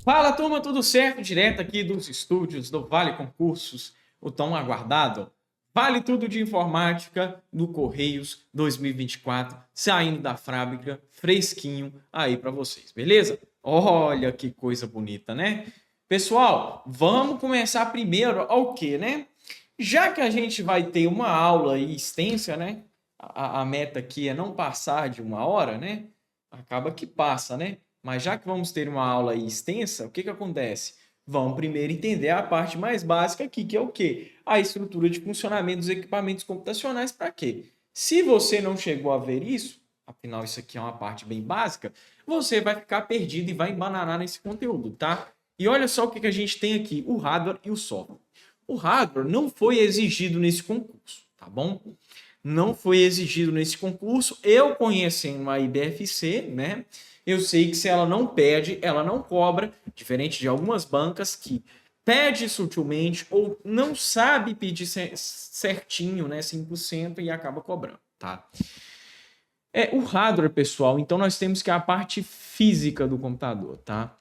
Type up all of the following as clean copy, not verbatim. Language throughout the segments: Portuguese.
Fala, turma, tudo certo? Direto aqui dos estúdios do Vale Concursos, o tão aguardado Vale Tudo de Informática do Correios 2024, saindo da fábrica, fresquinho aí para vocês, beleza? Olha que coisa bonita, né? Pessoal, vamos começar primeiro ao quê, né? Já que a gente vai ter uma aula aí extensa, né? A meta aqui é não passar de uma hora, né? Acaba que passa, né? Mas já que vamos ter uma aula aí extensa, o que que acontece? Vamos primeiro entender a parte mais básica aqui, que é o quê? A estrutura de funcionamento dos equipamentos computacionais para quê? Se você não chegou a ver isso, afinal isso aqui é uma parte bem básica, você vai ficar perdido e vai embananar nesse conteúdo, tá? E olha só o que que a gente tem aqui, o hardware e o software. O hardware não foi exigido nesse concurso, tá bom? Não foi exigido nesse concurso. Eu conhecendo a IBFC, né? Eu sei que se ela não pede, ela não cobra, diferente de algumas bancas que pede sutilmente ou não sabe pedir certinho, né, 100% e acaba cobrando, tá? O hardware, pessoal, então nós temos que a parte física do computador, tá?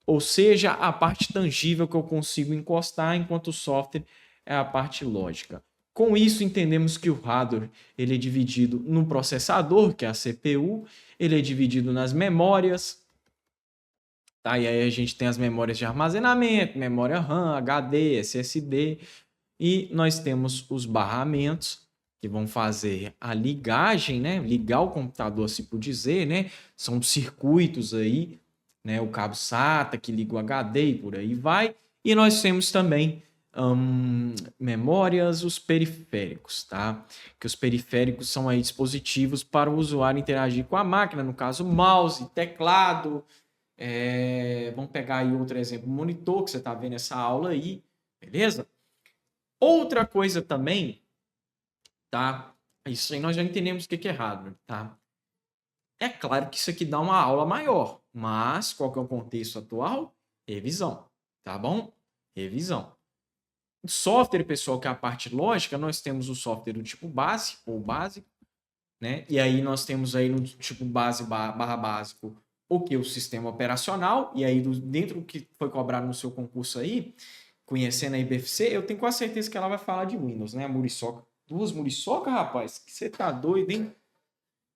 Ou seja, a parte tangível que eu consigo encostar, enquanto o software é a parte lógica. Com isso, entendemos que o hardware ele é dividido no processador, que é a CPU, ele é dividido nas memórias, tá? E aí a gente tem as memórias de armazenamento, memória RAM, HD, SSD, e nós temos os barramentos, que vão fazer a ligagem, né? Ligar o computador, assim por dizer, né? São circuitos aí, né? O cabo SATA que liga o HD e por aí vai. E nós temos também memórias, os periféricos, tá? Que os periféricos são aí dispositivos para o usuário interagir com a máquina, no caso, mouse, teclado. Vamos pegar aí outro exemplo, monitor, que você está vendo essa aula aí, beleza? Outra coisa também, tá? Isso aí nós já entendemos o que é hardware, tá? É claro que isso aqui dá uma aula maior, mas qual que é o contexto atual? Revisão, tá bom? Revisão. Software, pessoal, que é a parte lógica, nós temos o software do tipo base ou básico, né? E aí nós temos aí no tipo base barra básico o que? O sistema operacional, e aí dentro do que foi cobrado no seu concurso aí, conhecendo a IBFC, eu tenho quase certeza que ela vai falar de Windows, né? A muriçoca. Duas muriçoca, rapaz? Que você tá doido, hein?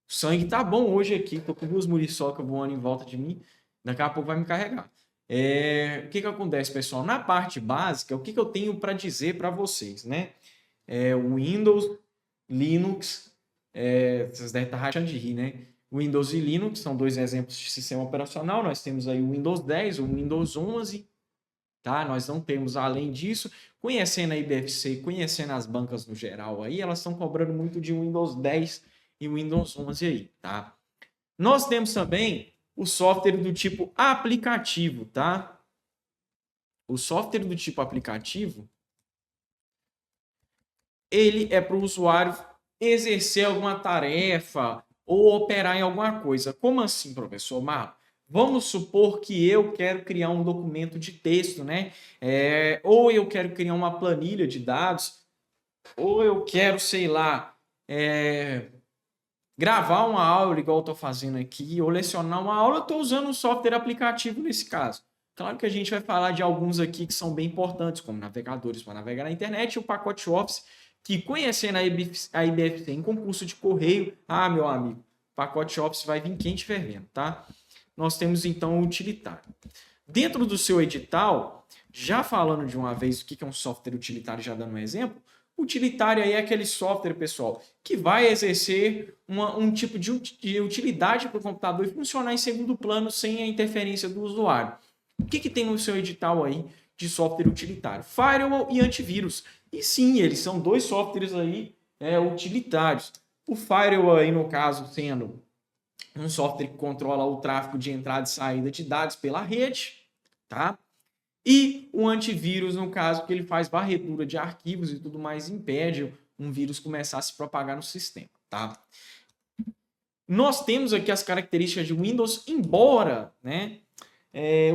O sangue tá bom hoje aqui. Tô com duas muriçocas voando em volta de mim. Daqui a pouco vai me carregar. O que que acontece, pessoal? Na parte básica, o que que eu tenho para dizer para vocês, né? O Windows, Linux, vocês devem estar rachando de rir, né? Windows e Linux são dois exemplos de sistema operacional. Nós temos aí o Windows 10, o Windows 11, tá? Nós não temos, além disso, conhecendo a IBFC, conhecendo as bancas no geral aí, elas estão cobrando muito de Windows 10 e Windows 11 aí, tá? Nós temos também o software do tipo aplicativo, tá? O software do tipo aplicativo, ele é para o usuário exercer alguma tarefa ou operar em alguma coisa. Como assim, professor Marlon? Vamos supor que eu quero criar um documento de texto, né? Ou eu quero criar uma planilha de dados, ou eu quero, sei lá, gravar uma aula igual eu estou fazendo aqui, ou lecionar uma aula, eu estou usando um software aplicativo nesse caso. Claro que a gente vai falar de alguns aqui que são bem importantes, como navegadores para navegar na internet e o pacote Office, que conhecendo a IBFC em concurso de correio, meu amigo, o pacote Office vai vir quente e fervendo, tá? Nós temos então o utilitário. Dentro do seu edital, já falando de uma vez o que é um software utilitário, já dando um exemplo, utilitário aí é aquele software, pessoal, que vai exercer um tipo de utilidade para o computador e funcionar em segundo plano sem a interferência do usuário. O que tem no seu edital aí de software utilitário? Firewall e antivírus. E sim, eles são dois softwares aí utilitários. O Firewall aí, no caso, sendo um software que controla o tráfego de entrada e saída de dados pela rede, tá? E o antivírus, no caso, que ele faz varredura de arquivos e tudo mais, impede um vírus começar a se propagar no sistema, tá? Nós temos aqui as características de Windows, embora, né,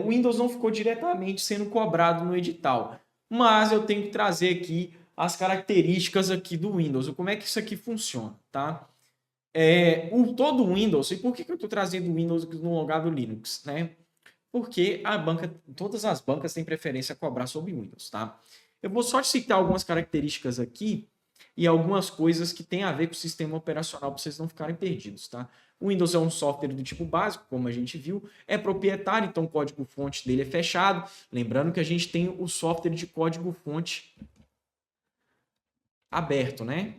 o Windows não ficou diretamente sendo cobrado no edital, mas eu tenho que trazer aqui as características aqui do Windows, como é que isso aqui funciona, tá? Todo o Windows, e por que eu estou trazendo o Windows no lugar do Linux, né? porque todas as bancas têm preferência a cobrar sobre Windows, tá? Eu vou só te citar algumas características aqui e algumas coisas que têm a ver com o sistema operacional para vocês não ficarem perdidos, tá? O Windows é um software do tipo básico, como a gente viu, é proprietário, então o código-fonte dele é fechado. Lembrando que a gente tem o software de código-fonte aberto, né?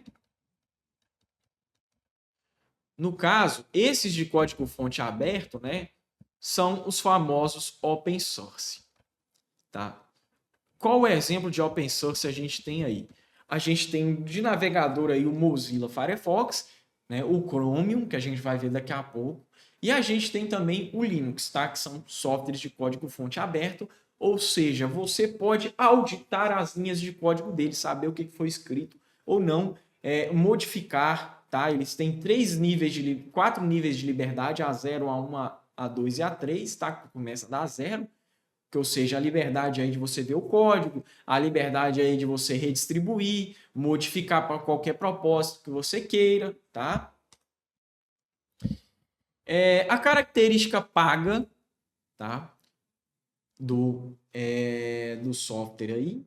No caso, esses de código-fonte aberto, né, são os famosos open source, tá? Qual o exemplo de open source a gente tem aí? A gente tem de navegador aí o Mozilla Firefox, né, o Chromium, que a gente vai ver daqui a pouco, e a gente tem também o Linux, tá? Que são softwares de código-fonte aberto, ou seja, você pode auditar as linhas de código dele, saber o que foi escrito ou não, modificar, tá? Eles têm quatro níveis de liberdade, A0, A1, A2 e A3, tá? Começa da 0, que ou seja, a liberdade aí de você ver o código, a liberdade aí de você redistribuir, modificar para qualquer propósito que você queira, tá? A característica paga, tá? Do software aí,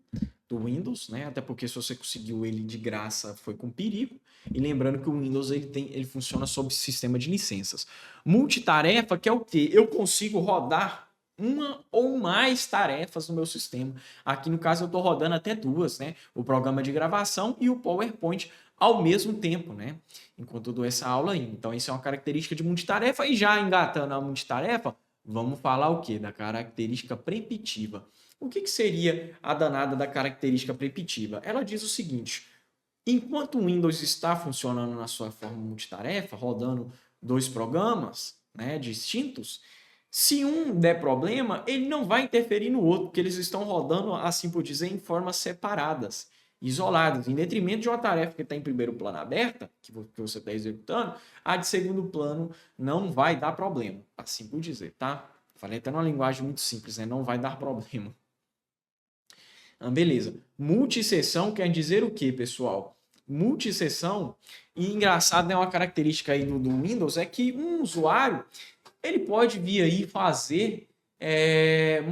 do Windows, né? Até porque se você conseguiu ele de graça foi com perigo. E lembrando que o Windows ele funciona sob sistema de licenças. Multitarefa, que é o quê? Eu consigo rodar uma ou mais tarefas no meu sistema. Aqui no caso eu estou rodando até duas, né? O programa de gravação e o PowerPoint ao mesmo tempo, né? Enquanto eu dou essa aula aí. Então isso é uma característica de multitarefa. E já engatando a multitarefa, vamos falar o quê? Da característica preemptiva. O que seria a danada da característica preemptiva? Ela diz o seguinte: enquanto o Windows está funcionando na sua forma multitarefa, rodando dois programas, né, distintos, se um der problema, ele não vai interferir no outro, porque eles estão rodando, assim por dizer, em formas separadas, isoladas, em detrimento de uma tarefa que está em primeiro plano aberta, que você está executando, a de segundo plano não vai dar problema, assim por dizer, tá? Falei até numa linguagem muito simples, né? Não vai dar problema. Beleza. Multisseção quer dizer o quê, pessoal? Multisseção, e engraçado, né, uma característica aí do Windows é que um usuário ele pode vir aí fazer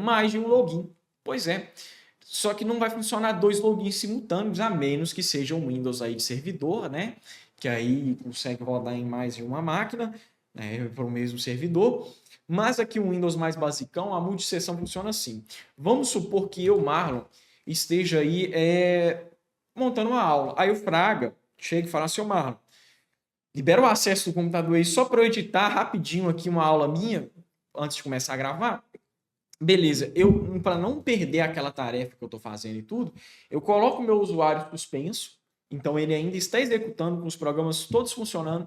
mais de um login. Pois é. Só que não vai funcionar dois logins simultâneos, a menos que seja um Windows aí de servidor, né? Que aí consegue rodar em mais de uma máquina, né, para o mesmo servidor. Mas aqui o Windows mais basicão, a multisseção funciona assim. Vamos supor que eu, Marlon, esteja aí montando uma aula. Aí o Fraga chega e fala assim: ô Marlon, libera o acesso do computador aí só para eu editar rapidinho aqui uma aula minha, antes de começar a gravar. Beleza, eu, para não perder aquela tarefa que eu estou fazendo e tudo, eu coloco o meu usuário suspenso, então ele ainda está executando com os programas todos funcionando,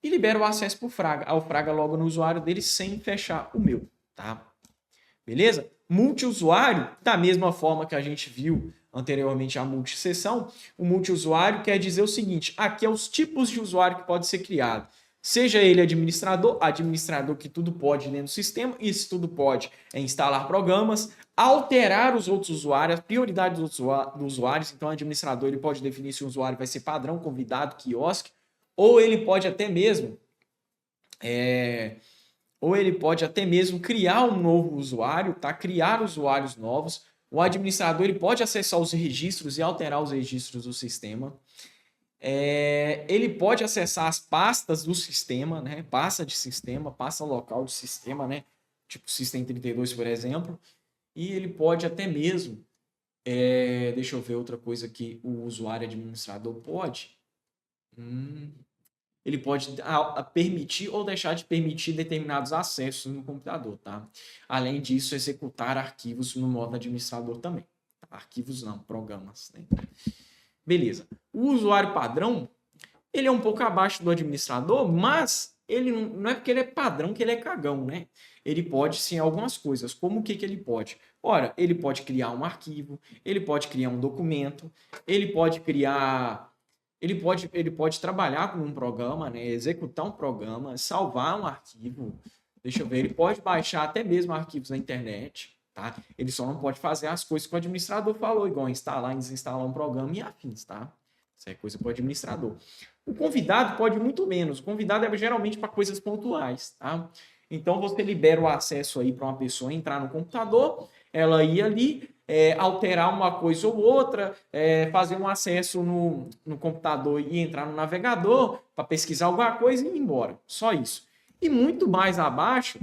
e libero o acesso para o Fraga. O Fraga loga no usuário dele sem fechar o meu, tá? Beleza? Multiusuário, da mesma forma que a gente viu anteriormente a multisseção, o multiusuário quer dizer o seguinte: aqui é os tipos de usuário que pode ser criado. Seja ele administrador que tudo pode dentro do sistema, isso tudo pode instalar programas, alterar os outros usuários, a prioridade dos usuários, então o administrador ele pode definir se o usuário vai ser padrão, convidado, quiosque, ou ele pode até mesmo criar um novo usuário, tá? Criar usuários novos. O administrador ele pode acessar os registros e alterar os registros do sistema. Ele pode acessar as pastas do sistema, né? Pasta de sistema, pasta local de sistema, né? Tipo System 32, por exemplo. E ele pode até mesmo, deixa eu ver outra coisa que o usuário administrador pode. Ele pode permitir ou deixar de permitir determinados acessos no computador, tá? Além disso, executar arquivos no modo administrador também. Arquivos não, programas, né? Beleza. O usuário padrão, ele é um pouco abaixo do administrador, mas ele não é porque ele é padrão que ele é cagão, né? Ele pode sim algumas coisas. Como o que ele pode? Ora, ele pode criar um arquivo, ele pode criar um documento, ele pode trabalhar com um programa, né? Executar um programa, salvar um arquivo. Deixa eu ver, ele pode baixar até mesmo arquivos na internet, tá? Ele só não pode fazer as coisas que o administrador falou, igual instalar e desinstalar um programa e afins, tá? Isso é coisa para o administrador. O convidado pode muito menos. O convidado é geralmente para coisas pontuais, tá? Então, você libera o acesso aí para uma pessoa entrar no computador, ela ir ali, alterar uma coisa ou outra, fazer um acesso no computador e entrar no navegador para pesquisar alguma coisa e ir embora. Só isso. E muito mais abaixo,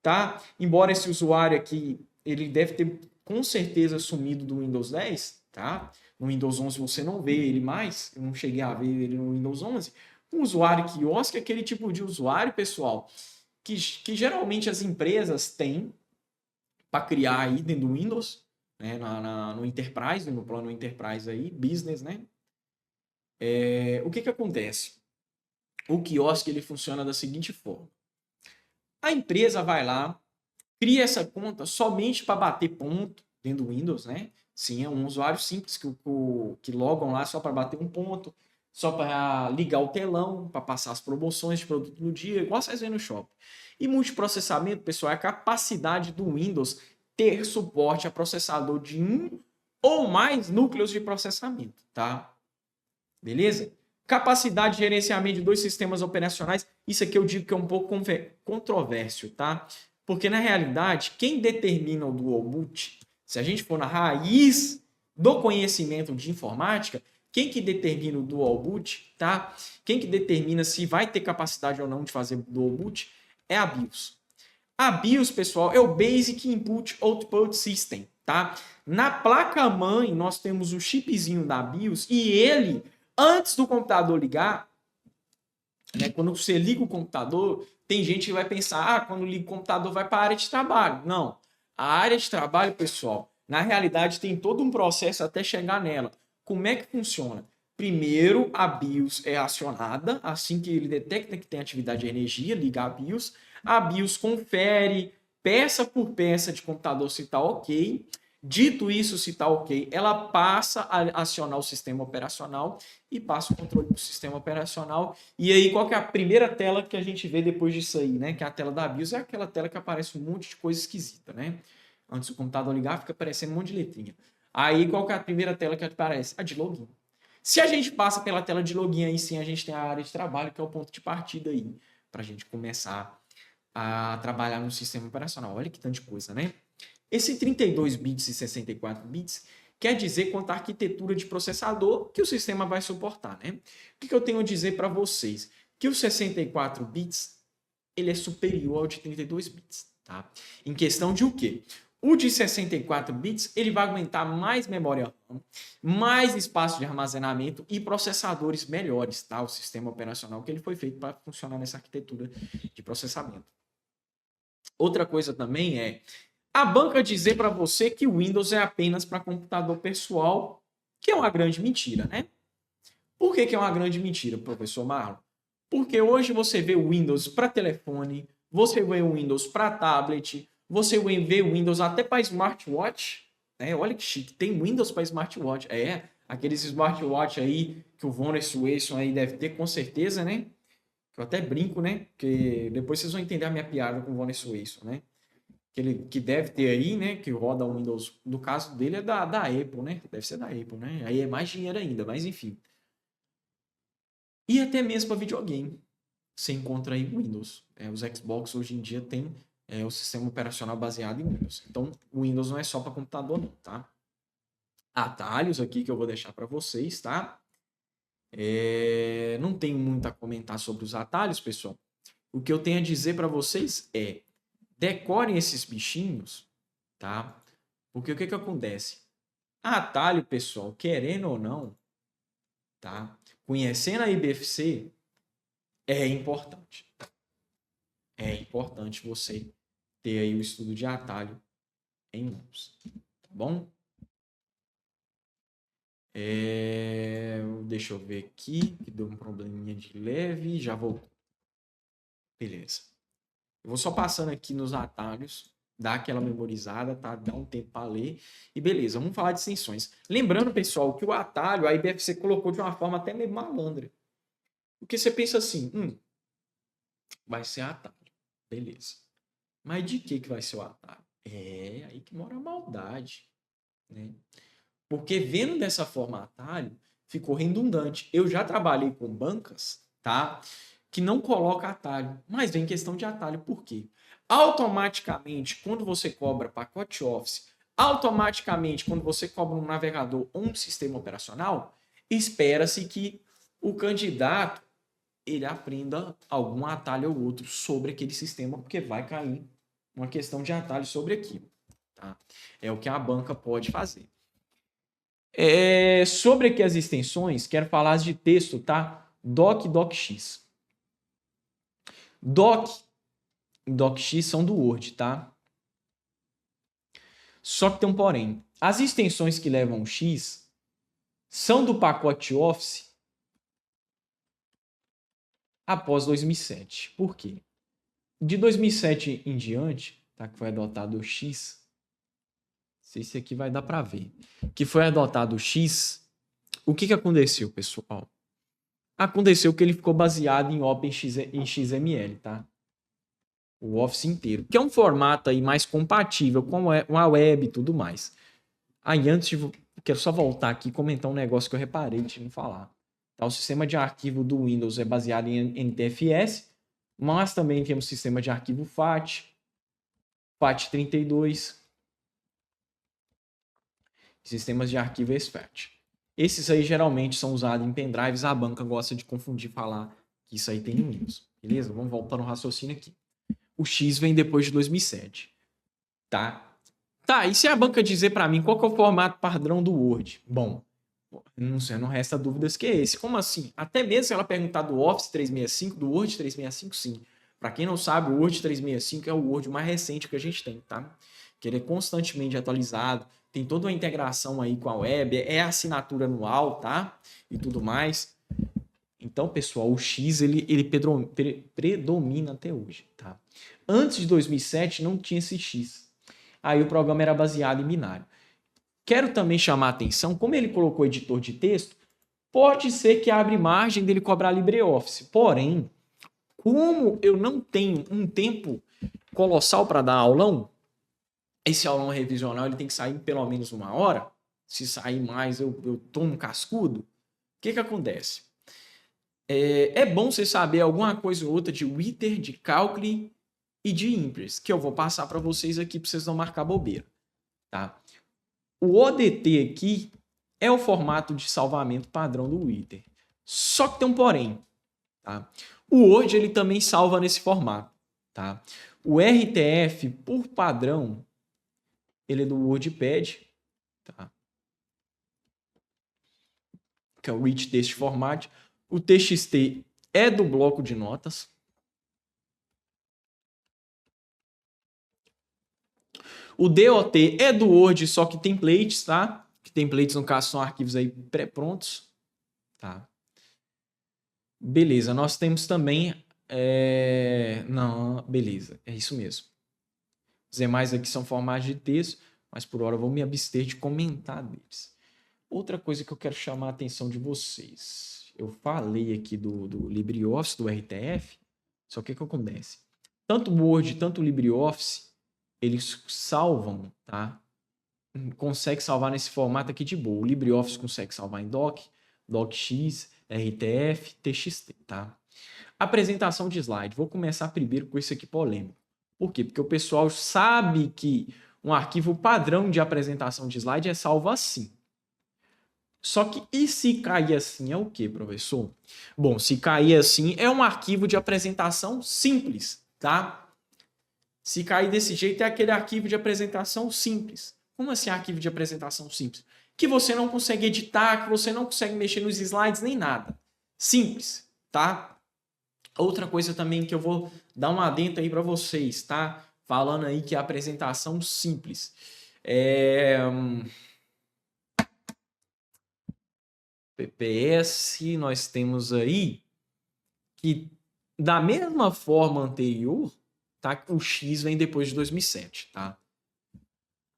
tá? Embora esse usuário aqui, ele deve ter com certeza sumido do Windows 10, tá? No Windows 11 você não vê ele mais, eu não cheguei a ver ele no Windows 11. Um usuário quiosque é aquele tipo de usuário, pessoal, que geralmente as empresas têm para criar aí dentro do Windows, né, no Enterprise, no plano Enterprise aí, Business, né? O que acontece? O quiosque ele funciona da seguinte forma. A empresa vai lá, cria essa conta somente para bater ponto dentro do Windows, né? Sim, é um usuário simples que logam lá só para bater um ponto, só para ligar o telão, para passar as promoções de produto no dia, igual vocês veem no shopping. E multiprocessamento, pessoal, é a capacidade do Windows ter suporte a processador de um ou mais núcleos de processamento, tá? Beleza? Capacidade de gerenciamento de dois sistemas operacionais, isso aqui eu digo que é um pouco controverso, tá? Porque na realidade, quem determina o dual boot, se a gente for na raiz do conhecimento de informática, quem que determina o dual boot, tá? Quem que determina se vai ter capacidade ou não de fazer dual boot é a BIOS. A BIOS, pessoal, é o Basic Input Output System, tá? Na placa-mãe, nós temos o chipzinho da BIOS e ele, antes do computador ligar, né, quando você liga o computador, tem gente que vai pensar, quando liga o computador vai para a área de trabalho. Não. A área de trabalho, pessoal, na realidade tem todo um processo até chegar nela. Como é que funciona? Primeiro, a BIOS é acionada, assim que ele detecta que tem atividade de energia, liga a BIOS confere peça por peça de computador se está ok. Dito isso, se está ok, ela passa a acionar o sistema operacional e passa o controle do sistema operacional. E aí, qual que é a primeira tela que a gente vê depois disso aí, né? Que é a tela da BIOS, é aquela tela que aparece um monte de coisa esquisita, né? Antes do computador ligar, fica aparecendo um monte de letrinha. Aí, qual que é a primeira tela que aparece? A de login. Se a gente passa pela tela de login, aí sim a gente tem a área de trabalho, que é o ponto de partida aí, para a gente começar a trabalhar no sistema operacional. Olha que tanto de coisa, né? Esse 32 bits e 64 bits quer dizer quanto à arquitetura de processador que o sistema vai suportar, né? O que eu tenho a dizer para vocês? Que o 64 bits ele é superior ao de 32 bits, tá? Em questão de o quê? O de 64 bits ele vai aguentar mais memória RAM, mais espaço de armazenamento e processadores melhores, tá? O sistema operacional que ele foi feito para funcionar nessa arquitetura de processamento. Outra coisa também é a banca dizer para você que o Windows é apenas para computador pessoal, que é uma grande mentira, né? Por que é uma grande mentira, professor Marlon? Porque hoje você vê o Windows para telefone, você vê o Windows para tablet, você vê o Windows até para smartwatch. Né? Olha que chique, tem Windows para smartwatch. Aqueles smartwatch aí que o Von Suesson aí deve ter com certeza, né? Eu até brinco, né? Porque depois vocês vão entender a minha piada com o Von Suesson, né? Que deve ter aí, né? Que roda o Windows. No caso dele é da Apple, né? Deve ser da Apple, né? Aí é mais dinheiro ainda, mas enfim. E até mesmo para videogame. Você encontra aí Windows. Os Xbox hoje em dia tem o sistema operacional baseado em Windows. Então, o Windows não é só para computador, não, tá? Atalhos aqui que eu vou deixar para vocês, tá? Não tenho muito a comentar sobre os atalhos, pessoal. O que eu tenho a dizer para vocês é decorem esses bichinhos, tá? Porque o que acontece? Atalho, pessoal, querendo ou não, tá? Conhecendo a IBFC é importante. É importante você ter aí o estudo de atalho em mãos, tá bom? Deixa eu ver aqui, que deu um probleminha de leve, já voltou. Beleza. Eu vou só passando aqui nos atalhos, dar aquela memorizada, tá? Dá um tempo para ler. E beleza, vamos falar de extensões. Lembrando, pessoal, que o atalho, a IBFC colocou de uma forma até meio malandra. Porque você pensa assim, vai ser atalho. Beleza. Mas de que vai ser o atalho? É aí que mora a maldade, né? Porque vendo dessa forma atalho, ficou redundante. Eu já trabalhei com bancas, tá? que não coloca atalho, mas vem questão de atalho. Por quê? Automaticamente, quando você cobra pacote Office, automaticamente, quando você cobra um navegador ou um sistema operacional, espera-se que o candidato ele aprenda algum atalho ou outro sobre aquele sistema, porque vai cair uma questão de atalho sobre aquilo. Tá? É o que a banca pode fazer. Sobre aqui as extensões, quero falar as de texto, tá? Doc e DocX. Doc e DocX são do Word, tá? Só que tem um porém. As extensões que levam X são do pacote Office após 2007. Por quê? De 2007 em diante, tá, que foi adotado o X, não sei se aqui vai dar para ver, que foi adotado o X, o que aconteceu, pessoal? Aconteceu que ele ficou baseado em OpenXML, tá? O Office inteiro, que é um formato aí mais compatível com a web e tudo mais. Aí antes, quero só voltar aqui e comentar um negócio que eu reparei de não falar. Tá, o sistema de arquivo do Windows é baseado em NTFS, mas também temos sistema de arquivo FAT, FAT32, sistemas de arquivo SFAT. Esses aí geralmente são usados em pendrives, a banca gosta de confundir falar que isso aí tem no Windows. Beleza? Vamos voltar no raciocínio aqui. O X vem depois de 2007. Tá? Tá, e se a banca dizer para mim qual que é o formato padrão do Word? Bom, não sei, não resta dúvidas que é esse. Como assim? Até mesmo se ela perguntar do Office 365, do Word 365, sim. Para quem não sabe, o Word 365 é o Word mais recente que a gente tem, tá? Que ele é constantemente atualizado, tem toda uma integração aí com a web, é assinatura anual, tá? E tudo mais. Então, pessoal, o X ele predomina até hoje, tá? Antes de 2007 não tinha esse X. Aí o programa era baseado em binário. Quero também chamar a atenção, como ele colocou editor de texto, pode ser que abre margem dele cobrar LibreOffice. Porém, como eu não tenho um tempo colossal para dar aulão, esse aulão revisional ele tem que sair em pelo menos 1 hora. Se sair mais, eu tomo cascudo. O que acontece? É bom você saber alguma coisa ou outra de Writer, de Calculi e de Impress, que eu vou passar para vocês aqui para vocês não marcar bobeira. Tá? O ODT aqui é o formato de salvamento padrão do Writer. Só que tem um porém. Tá? O Word ele também salva nesse formato. Tá? O RTF, por padrão, ele é do WordPad. Tá? Que é o Rich Text Format. O TXT é do bloco de notas. O DOT é do Word, só que templates, tá? Que templates, no caso, são arquivos aí pré-prontos. Tá? Beleza, nós temos também... Não, beleza, é isso mesmo. Os demais aqui são formatos de texto, mas por hora eu vou me abster de comentar deles. Outra coisa que eu quero chamar a atenção de vocês. Eu falei aqui do LibreOffice, do RTF, só que o que acontece? Tanto o Word, tanto o LibreOffice, eles salvam, tá? Consegue salvar nesse formato aqui de boa. O LibreOffice consegue salvar em Doc, DocX, RTF, TXT, tá? Apresentação de slide. Vou começar primeiro com esse aqui polêmico. Por quê? Porque o pessoal sabe que um arquivo padrão de apresentação de slide é salvo assim. Só que e se cair assim é o quê, professor? Bom, se cair assim é um arquivo de apresentação simples, tá? Se cair desse jeito é aquele arquivo de apresentação simples. Como assim arquivo de apresentação simples? Que você não consegue editar, que você não consegue mexer nos slides nem nada. Simples, tá? Outra coisa também que eu vou dar um adendo aí para vocês, tá? Falando aí que é apresentação simples. PPS, nós temos aí que da mesma forma anterior, tá? O X vem depois de 2007, tá?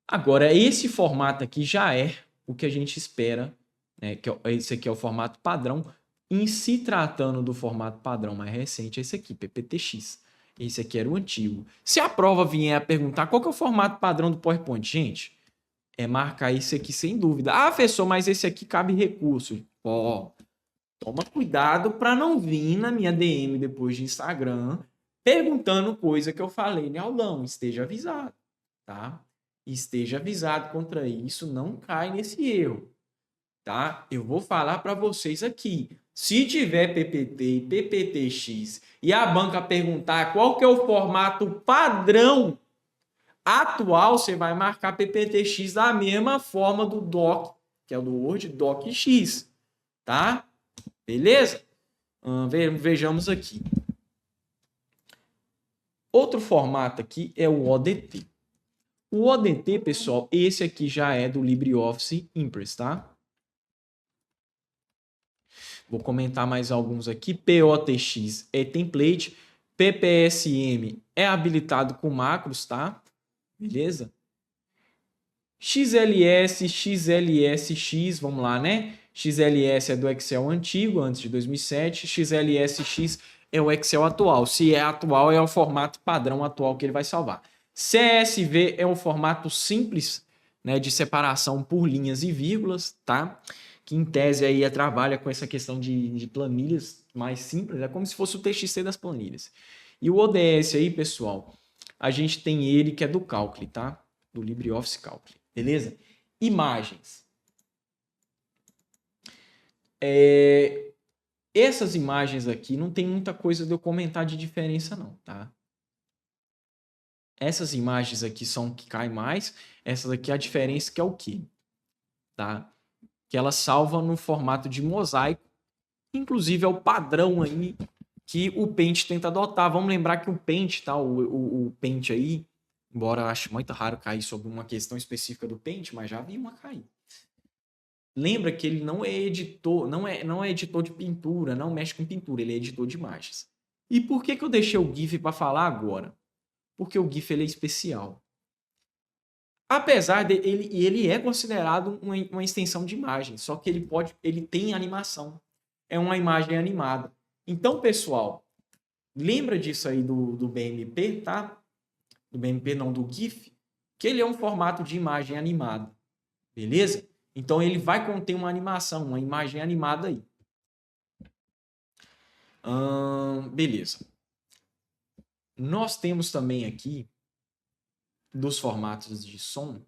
Agora, esse formato aqui já é o que a gente espera, né? Esse aqui é o formato padrão. Em se tratando do formato padrão mais recente, esse aqui, PPTX. Esse aqui era o antigo. Se a prova vier a perguntar qual que é o formato padrão do PowerPoint, gente, é marcar esse aqui sem dúvida. Ah, professor, mas esse aqui cabe recurso. Ó, Toma cuidado para não vir na minha DM depois de Instagram perguntando coisa que eu falei no aulão. Esteja avisado, tá? Esteja avisado contra isso, não cai nesse erro, tá? Eu vou falar para vocês aqui. Se tiver PPT e PPTX e a banca perguntar qual que é o formato padrão atual, você vai marcar PPTX da mesma forma do doc, que é o do Word DocX, tá? Beleza? Vejamos aqui. Outro formato aqui é o ODT. O ODT, pessoal, esse aqui já é do LibreOffice Impress, tá? Vou comentar mais alguns aqui. POTX é template. PPSM é habilitado com macros, tá? Beleza? XLS, XLSX, vamos lá, né? XLS é do Excel antigo, antes de 2007. XLSX é o Excel atual. Se é atual, é o formato padrão atual que ele vai salvar. CSV é um formato simples, né, de separação por linhas e vírgulas, tá? Que em tese aí trabalha com essa questão de planilhas mais simples, é como se fosse o TXT das planilhas. E o ODS aí, pessoal, a gente tem ele que é do Calculi, tá? Do LibreOffice Calculi, beleza? Imagens. Essas imagens aqui não tem muita coisa de eu comentar de diferença não, tá? Essas imagens aqui são que cai mais, essas aqui a diferença que é o quê? Tá? Que ela salva no formato de mosaico, inclusive é o padrão aí que o Paint tenta adotar. Vamos lembrar que o Paint, tá? O Paint aí, embora eu ache muito raro cair sobre uma questão específica do Paint, mas já vi uma cair. Lembra que ele não é editor, não é editor de pintura, não mexe com pintura, ele é editor de imagens. E por que eu deixei o GIF para falar agora? Porque o GIF ele é especial. Apesar de ele é considerado uma extensão de imagem, só que ele tem animação. É uma imagem animada. Então, pessoal, lembra disso aí do BMP, tá? Do BMP não, do GIF, que ele é um formato de imagem animada. Beleza? Então ele vai conter uma animação, uma imagem animada aí. Beleza. Nós temos também aqui dos formatos de som.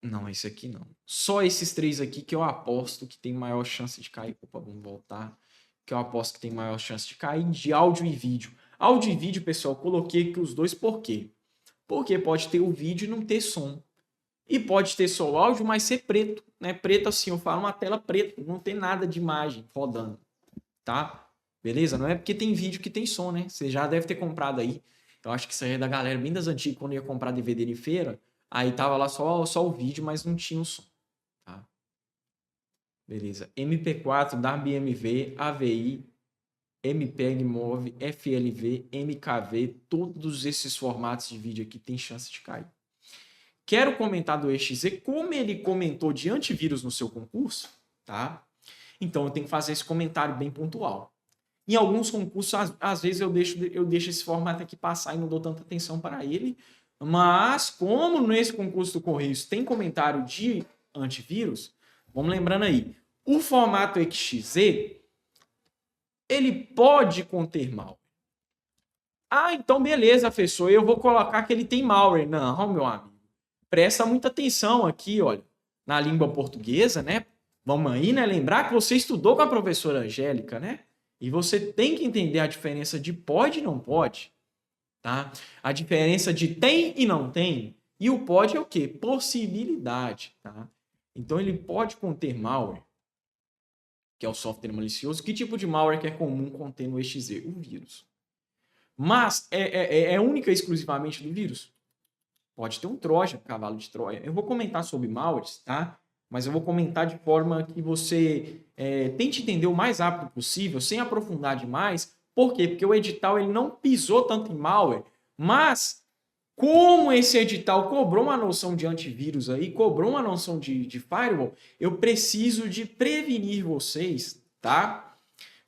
Não, esse aqui não. Só esses três aqui que eu aposto que tem maior chance de cair. Opa, vamos voltar. Que eu aposto que tem maior chance de cair de áudio e vídeo. Áudio e vídeo, pessoal, coloquei aqui os dois por quê? Porque pode ter o vídeo e não ter som. E pode ter só o áudio, mas ser preto, né? Preto assim, eu falo uma tela preta, não tem nada de imagem rodando, tá? Beleza? Não é porque tem vídeo que tem som, né? Você já deve ter comprado aí. Eu acho que isso aí é da galera bem das antigas, quando ia comprar DVD em feira, aí tava lá só o vídeo, mas não tinha o som, tá? Beleza. MP4, DAB-MV, AVI, MPEG-MOV, FLV, MKV, todos esses formatos de vídeo aqui tem chance de cair. Quero comentar do EXE, como ele comentou de antivírus no seu concurso, tá? Então eu tenho que fazer esse comentário bem pontual. Em alguns concursos, às vezes eu deixo esse formato aqui passar e não dou tanta atenção para ele, mas como nesse concurso do Correios tem comentário de antivírus, vamos lembrando aí, o formato EXE, ele pode conter malware. Ah, então beleza, professor, eu vou colocar que ele tem malware. Não, meu amigo. Presta muita atenção aqui, olha, na língua portuguesa, né? Vamos aí, né? Lembrar que você estudou com a professora Angélica, né? E você tem que entender a diferença de pode e não pode, tá? A diferença de tem e não tem. E o pode é o quê? Possibilidade, tá? Então ele pode conter malware, que é o software malicioso. Que tipo de malware que é comum conter no EXE? O vírus. Mas é única e exclusivamente do vírus? Pode ter um Trojan, cavalo de Troia. Eu vou comentar sobre malwares, tá? Mas eu vou comentar de forma que você tente entender o mais rápido possível, sem aprofundar demais. Por quê? Porque o edital ele não pisou tanto em malware, mas como esse edital cobrou uma noção de antivírus aí, cobrou uma noção de firewall, eu preciso de prevenir vocês, tá?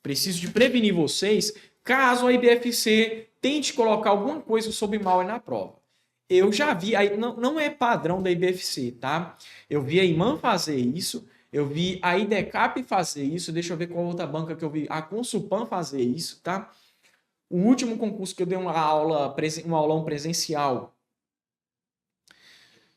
Preciso de prevenir vocês caso a IBFC tente colocar alguma coisa sobre malware na prova. Eu já vi, aí não é padrão da IBFC, tá? Eu vi a IMAN fazer isso, Eu vi a IDECAP fazer isso. Deixa eu ver qual outra banca que eu vi. A Consulpan fazer isso, tá? O último concurso que eu dei uma aula, um aulão presencial.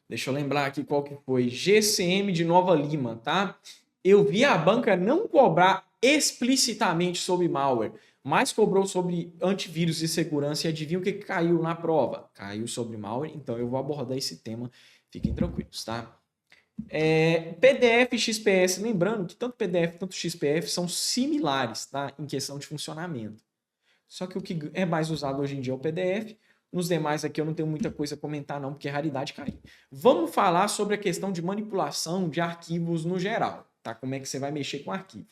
Deixa eu lembrar aqui qual que foi. GCM de Nova Lima, tá? Eu vi a banca não cobrar explicitamente sobre malware, mas cobrou sobre antivírus e segurança. E adivinha o que caiu na prova? Caiu sobre malware, então eu vou abordar esse tema. Fiquem tranquilos, tá? PDF e XPS, lembrando que tanto PDF quanto XPF são similares, tá? Em questão de funcionamento. Só que o que é mais usado hoje em dia é o PDF. Nos demais aqui eu não tenho muita coisa a comentar não, porque é raridade caiu. Vamos falar sobre a questão de manipulação de arquivos no geral, tá? Como é que você vai mexer com arquivo,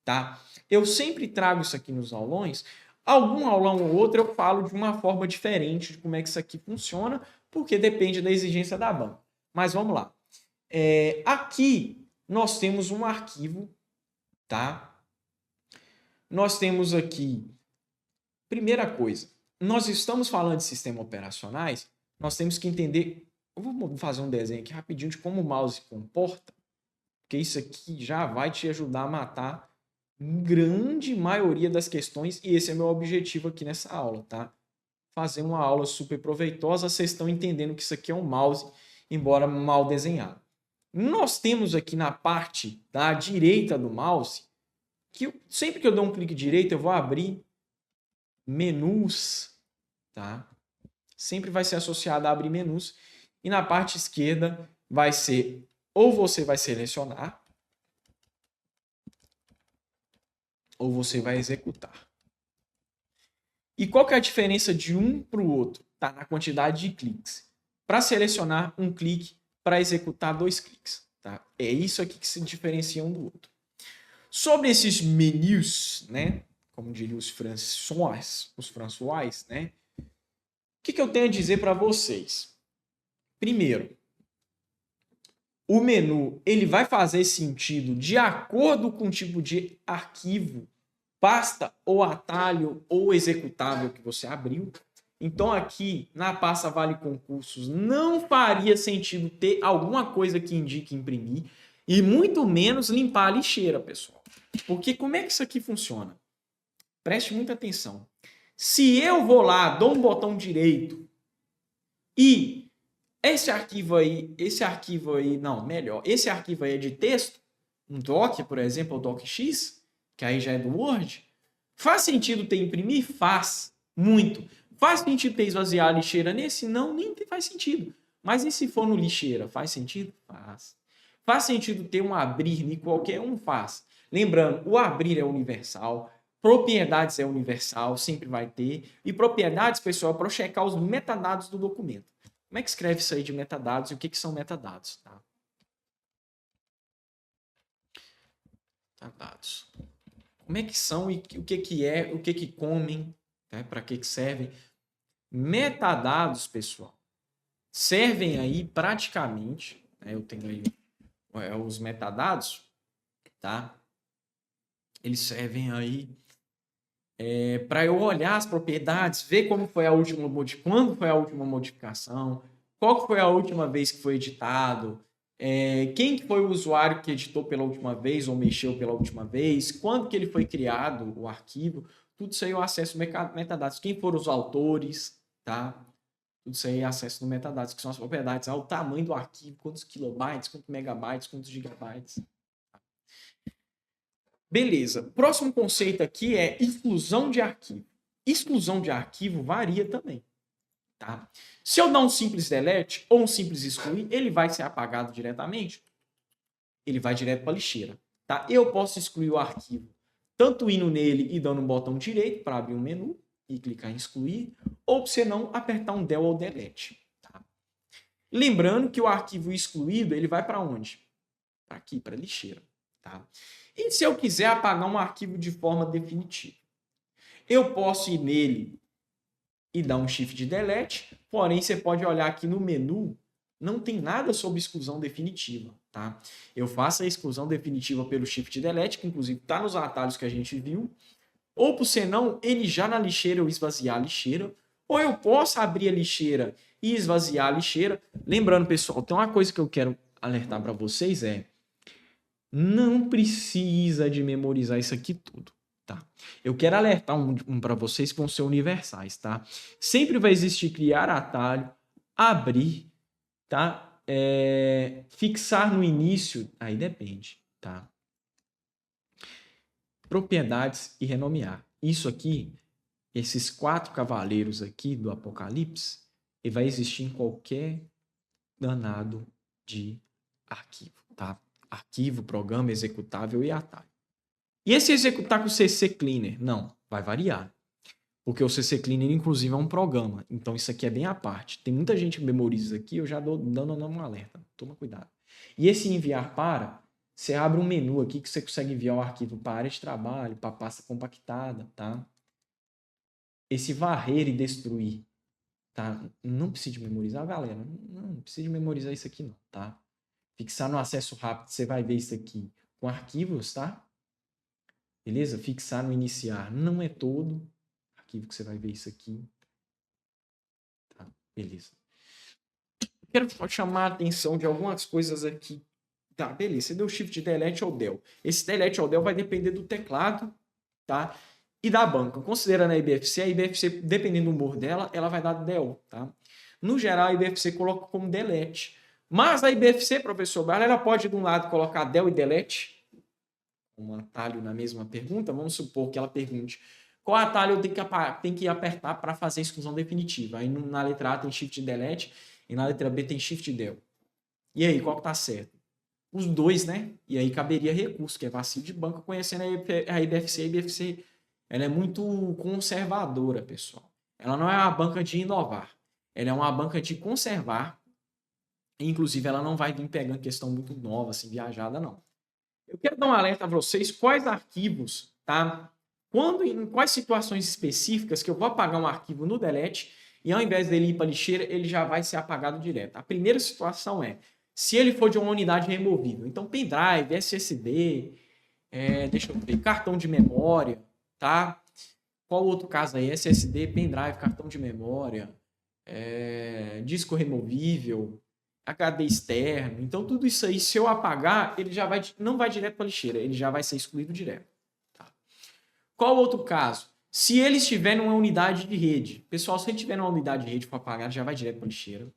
tá? Eu sempre trago isso aqui nos aulões. Algum aulão ou outro eu falo de uma forma diferente de como é que isso aqui funciona, porque depende da exigência da banca. Mas vamos lá. Aqui nós temos um arquivo, tá? Nós temos aqui, primeira coisa, nós estamos falando de sistemas operacionais, nós temos que entender, eu vou fazer um desenho aqui rapidinho de como o mouse se comporta, porque isso aqui já vai te ajudar a matar grande maioria das questões, e esse é meu objetivo aqui nessa aula, tá? Fazer uma aula super proveitosa, vocês estão entendendo que isso aqui é um mouse, embora mal desenhado. Nós temos aqui na parte da direita do mouse, que sempre que eu dou um clique direito, eu vou abrir menus, tá? Sempre vai ser associado a abrir menus. E na parte esquerda vai ser, ou você vai selecionar, ou você vai executar. E qual que é a diferença de um para o outro? Tá na quantidade de cliques. Para selecionar, um clique. Para executar, 2 cliques. Tá? É isso aqui que se diferencia um do outro. Sobre esses menus, né? Como diriam os françois, né? O que eu tenho a dizer para vocês? Primeiro, o menu ele vai fazer sentido de acordo com o tipo de arquivo, pasta ou atalho ou executável que você abriu. Então aqui na pasta Vale Concursos não faria sentido ter alguma coisa que indique imprimir e muito menos limpar a lixeira, pessoal. Porque como é que isso aqui funciona? Preste muita atenção. Se eu vou lá, dou um botão direito e esse arquivo aí, esse arquivo aí é de texto, um doc, por exemplo, o docx, que aí já é do Word, faz sentido ter imprimir? Faz, muito. Faz sentido ter esvaziar a lixeira nesse? Não, nem faz sentido. Mas e se for no lixeira? Faz sentido? Faz. Faz sentido ter um abrir em qualquer um? Faz. Lembrando, o abrir é universal, propriedades é universal, sempre vai ter. E propriedades, pessoal, é para checar os metadados do documento. Como é que escreve isso aí de metadados e o que são metadados? Tá? Metadados. Como é que são e o que é, o que comem, né? Para que servem? Metadados, pessoal, servem aí praticamente, né? Eu tenho aí os metadados, tá? Eles servem aí para eu olhar as propriedades, ver como foi a última quando foi a última modificação, qual foi a última vez que foi editado, quem foi o usuário que editou pela última vez ou mexeu pela última vez, quando que ele foi criado, o arquivo, tudo isso aí eu acesso metadados, quem foram os autores, tá? Tudo isso aí é acesso no metadados, que são as propriedades, o tamanho do arquivo, quantos kilobytes, quantos megabytes, quantos gigabytes. Beleza. Próximo conceito aqui é exclusão de arquivo. Exclusão de arquivo varia também. Tá? Se eu dar um simples delete ou um simples excluir, ele vai ser apagado diretamente. Ele vai direto para a lixeira. Tá? Eu posso excluir o arquivo tanto indo nele e dando um botão direito para abrir um menu e clicar em excluir, ou se não, apertar um del ou delete. Tá? Lembrando que o arquivo excluído ele vai para onde? Para aqui, para a lixeira. Tá? E se eu quiser apagar um arquivo de forma definitiva? Eu posso ir nele e dar um shift de delete, porém você pode olhar aqui no menu, não tem nada sobre exclusão definitiva. Tá? Eu faço a exclusão definitiva pelo shift de delete, que inclusive está nos atalhos que a gente viu, ou por senão, ele já na lixeira eu esvaziar a lixeira, ou eu posso abrir a lixeira e esvaziar a lixeira. Lembrando, pessoal, tem uma coisa que eu quero alertar para vocês Não precisa de memorizar isso aqui tudo, tá? Eu quero alertar um para vocês que vão ser universais, tá? Sempre vai existir criar atalho, abrir, tá? Fixar no início, aí depende, tá? Propriedades e renomear. Isso aqui, esses 4 cavaleiros aqui do Apocalipse, ele vai existir em qualquer danado de arquivo, tá? Arquivo, programa, executável e atalho. E esse executar com o CC Cleaner? Não, vai variar. Porque o CC Cleaner, inclusive, é um programa. Então, isso aqui é bem à parte. Tem muita gente que memoriza aqui, eu já dou dando um alerta. Toma cuidado. E esse enviar para, você abre um menu aqui que você consegue enviar o arquivo para área de trabalho, para pasta compactada, tá? Esse varrer e destruir, tá? Não precisa de memorizar, galera. Não precisa de memorizar isso aqui não, tá? Fixar no acesso rápido, você vai ver isso aqui com arquivos, tá? Beleza? Fixar no iniciar não é todo arquivo que você vai ver isso aqui. Tá? Beleza. Quero chamar a atenção de algumas coisas aqui. Tá, beleza. Você deu Shift Delete ou Del. Esse Delete ou Del vai depender do teclado, tá? E da banca. Considerando a IBFC, dependendo do humor dela, ela vai dar Del, tá? No geral, a IBFC coloca como Delete. Mas a IBFC, professor Barla, ela pode, de um lado, colocar Del e Delete, um atalho na mesma pergunta. Vamos supor que ela pergunte qual atalho eu tenho que apertar para fazer a exclusão definitiva. Aí na letra A tem Shift Delete e na letra B tem Shift Del. E aí, qual que tá certo? Os dois, né? E aí caberia recurso, que é vacilo de banco, conhecendo a IBFC. A IBFC ela é muito conservadora, pessoal. Ela não é uma banca de inovar. Ela é uma banca de conservar. Inclusive, ela não vai vir pegando questão muito nova, assim, viajada, não. Eu quero dar um alerta a vocês quais arquivos, tá? Em quais situações específicas que eu vou apagar um arquivo no delete e ao invés dele ir para a lixeira, ele já vai ser apagado direto. A primeira situação é se ele for de uma unidade removível. Então, pendrive, SSD, deixa eu ver, cartão de memória, tá? Qual outro caso aí? SSD, pendrive, cartão de memória, disco removível, HD externo. Então, tudo isso aí, se eu apagar, ele já não vai direto para a lixeira, ele já vai ser excluído direto. Tá? Qual outro caso? Se ele estiver numa unidade de rede. Pessoal, se ele estiver numa unidade de rede para apagar, já vai direto para a lixeira.